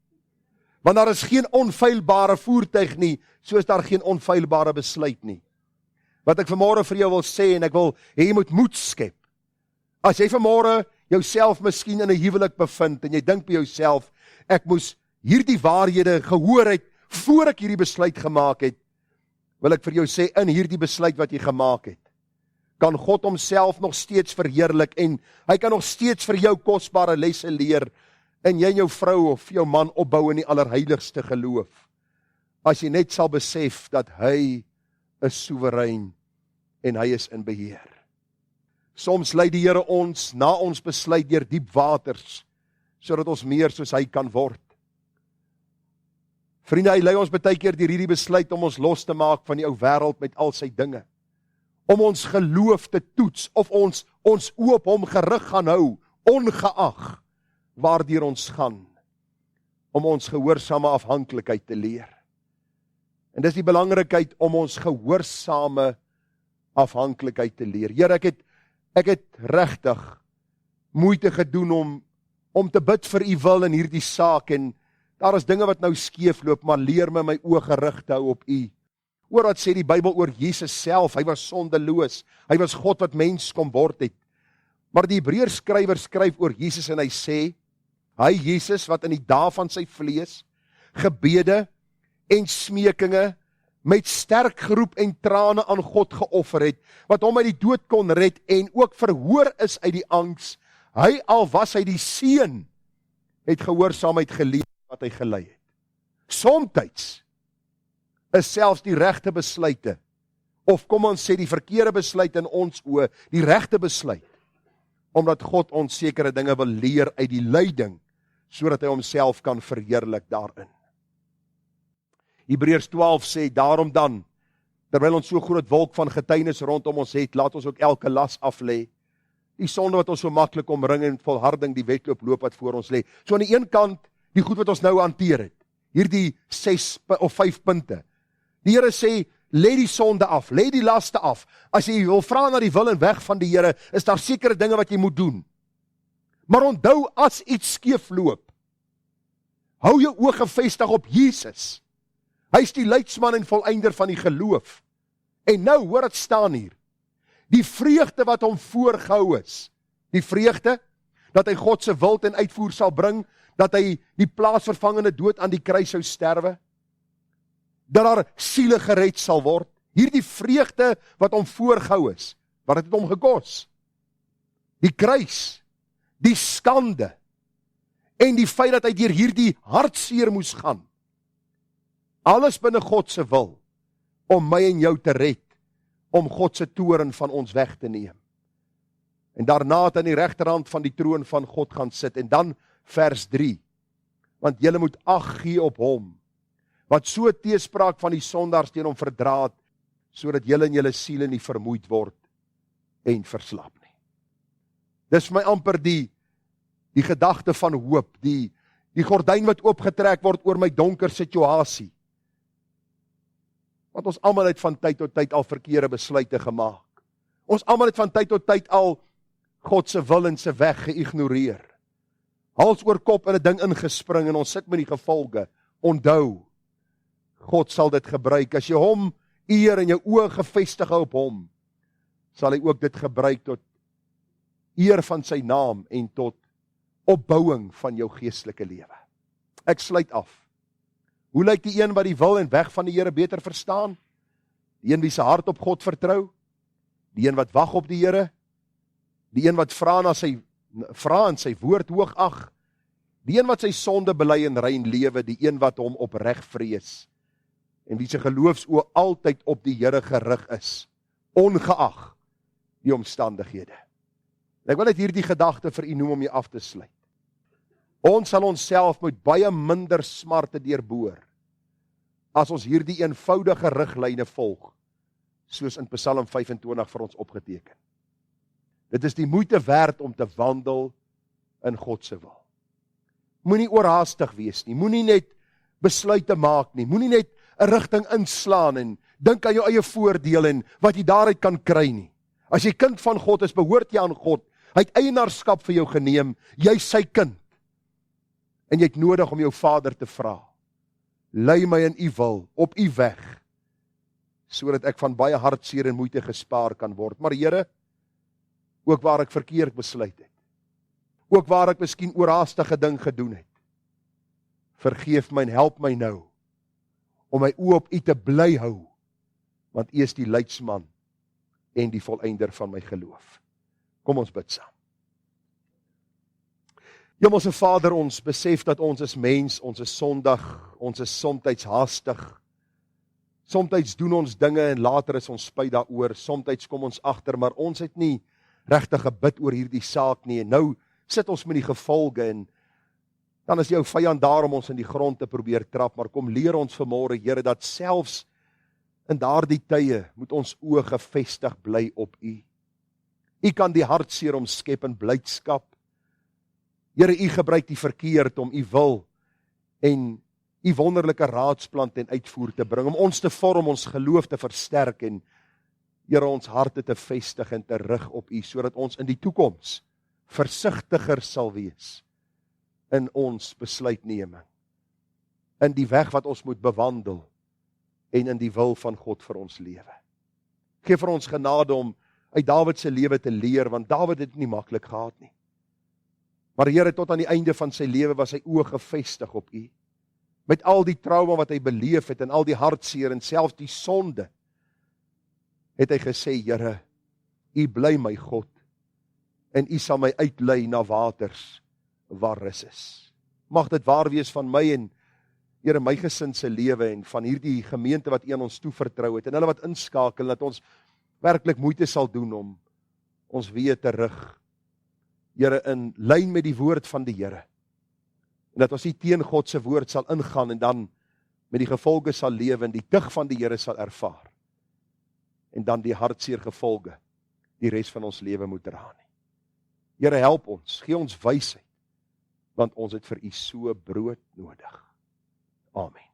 Want daar is geen onfeilbare voertuig nie, soos daar geen onfeilbare besluit nie. Wat ek vanmôre vir jou wil sê, en ek wil hê jy moet moed skep. As jy vanmôre jouself miskien in 'n huwelik bevind, en jy dink by jouself, ek moes hierdie waarhede gehoor het, voor ek hierdie besluit gemaak het, wil ek vir jou sê, in hierdie besluit wat jy gemaak het, kan God homself nog steeds verheerlik, en hy kan nog steeds vir jou kosbare lesse leer, en jy en jou vrou of jou man opbou in die allerheiligste geloof, as jy net sal besef dat hy is soewerein en hy is in beheer. Soms lei die Here ons na ons besluit deur diep waters, sodat ons meer soos hy kan word. Vriende, hy lei ons baie keer deur hierdie besluit om ons los te maak van die ou wêreld met al sy dinge, om ons geloof te toets, of ons oë op hom gerig gaan hou, ongeag waardeur ons gaan, om ons gehoorsame afhanklikheid te leer. En dis die belangrikheid om ons gehoorsame afhanklikheid te leer. Here, ek het regtig moeite gedoen om te bid vir u wil in hierdie saak, en daar is dinge wat nou skeef loop, maar leer my oë gerig te hou op u. Oor wat sê die Bybel oor Jesus self, hy was sondeloos, hy was God wat mens kom word het. Maar die Hebreërs skrywer skryf oor Jesus en hy sê, hy Jesus wat in die dae van sy vlees, gebede en smekinge, met sterk geroep en trane aan God geoffer het, wat hom uit die dood kon red, en ook verhoor is uit die angs, hy al was hy die seun, het gehoorsaamheid geleef wat hy gelei het. Somtyds is selfs die regte besluite, of kom ons sê die verkeerde besluit in ons oë, die regte besluit, omdat God ons sekere dinge wil leer uit die lyding, sodat hy homself kan verheerlik daarin. Hebreërs 12 sê, daarom dan, Terwyl ons so groot wolk van getuienis rondom ons het, laat ons ook elke las aflê. Die sonde wat ons so maklik omring en volharding die wedloop loop wat voor ons lê. So aan die een kant, die goed wat ons nou hanteer het. Hierdie 6 of 5 punte. Die Here sê, lê die sonde af, lê die laste af. As jy wil vra na die wil en weg van die Here, is daar sekere dinge wat jy moet doen. Maar onthou, as iets skeef loop, hou jou oë gefestig op Jesus. Hy is die leidsman en volëinder van die geloof. En nou, hoor dit staan hier. Die vreugde wat hom voorgehou is, die vreugde dat hy God se wil ten uitvoer sal bring, dat hy die plaatsvervangende dood aan die kruis sou sterwe, dat daar siele gered sal word, hierdie vreugde wat hom voorgehou is, wat het hom gekos? Die kruis, die skande, en die feit dat hy deur hierdie hartseer moes gaan, alles binne God se wil, om my en jou te red, om God se toorn van ons weg te neem. En daarna het aan die regterhand van die troon van God gaan sit, en dan vers 3, want julle moet ag gee op hom, wat so teespraak van die sondaars teen hom verdra het, sodat julle en julle siele nie vermoeid word en verslap nie. Dis vir my amper die gedagte van hoop, die gordyn wat oopgetrek word oor my donker situasie. Want ons almal het van tyd tot tyd al verkeerde besluite gemaak. Ons almal het van tyd tot tyd al God se wil en se weg geïgnoreer. Hals oor kop in 'n ding ingespring en ons sit met die gevolge. Onthou, God sal dit gebruik. As jy hom eer en jou oë gefestig hou op hom, sal hy ook dit gebruik tot eer van sy naam en tot opbouing van jou geestelike lewe. Ek sluit af. Hoe lyk die een wat die wil en weg van die Here beter verstaan? Die een wie sy hart op God vertrou? Die een wat wag op die Here? Die een wat vra en sy woord hoog ag? Die een wat sy sonde bely en rein lewe? Die een wat hom opreg vrees? En wie sy geloofsoë altyd op die Here gerig is, ongeag die omstandighede. En ek wil net hierdie gedagte vir u noem om jy af te sluit. Ons sal onsself met baie minder smarte deurboor, as ons hierdie eenvoudige riglyne volg, soos in Psalm 25 vir ons opgeteken. Dit is die moeite werd om te wandel in God se wil. Moenie oorhaastig wees nie, moenie net besluite maak nie, moenie net 'n rigting inslaan en dink aan jou eie voordeel en wat jy daaruit kan kry nie. As jy kind van God is, behoort jy aan God. Hy het eienaarskap vir jou geneem, jy is sy kind. En jy het nodig om jou Vader te vra, lei my in u wil, op u weg, sodat ek van baie hartseer en moeite gespaar kan word. Maar Here, ook waar ek verkeerd besluit het, ook waar ek miskien oorhaastige ding gedoen het, vergeef my en help my nou, om my oë op u te bly hou, want u is die leidsman en die volëinder van my geloof. Kom ons bid saam. Hemelse Vader, ons besef dat ons is mens, ons is sondig, ons is somtyds haastig. Somtyds doen ons dinge en later is ons spyt daaroor, somtyds kom ons agter, maar ons het nie regtig gebid oor hierdie saak nie, en nou sit ons met die gevolge, en dan is jou vyand daar om ons in die grond te probeer trap, maar kom leer ons vanmôre, Here, dat selfs in daardie tye moet ons oë gefestig bly op U. U kan die hartseer omskep in blydskap. Here, U gebruik die verkeerd om U wil en U wonderlike raadsplan ten uitvoer te bring, om ons te vorm, ons geloof te versterk en Here, ons harte te vestig en te rig op U, sodat ons in die toekoms versigtiger sal wees in ons besluitneming, in die weg wat ons moet bewandel en in die wil van God vir ons lewe. Geef vir ons genade om uit Dawid se lewe te leer, want Dawid het nie maklik gehad nie. Maar Here, tot aan die einde van sy lewe was hy oë gefestig op U. Met al die trauma wat hy beleef het en al die hartseer en selfs die sonde, het hy gesê, Here, U bly my God en U sal my uitlei na waters waar rus is. Mag dit waar wees van my en Here, my gesin se lewe en van hierdie gemeente wat U aan ons toevertrou het en hulle wat inskakel, dat ons werklik moeite sal doen om ons weer te rig, Here, in lyn met die woord van die Here. En dat ons nie teen God se woord sal ingaan en dan met die gevolge sal lewe en die tug van die Here sal ervaar. en dan die hartseer gevolge die res van ons lewe moet dra nie. Here, help ons, gee ons wysheid, want ons het vir U so brood nodig. Amen.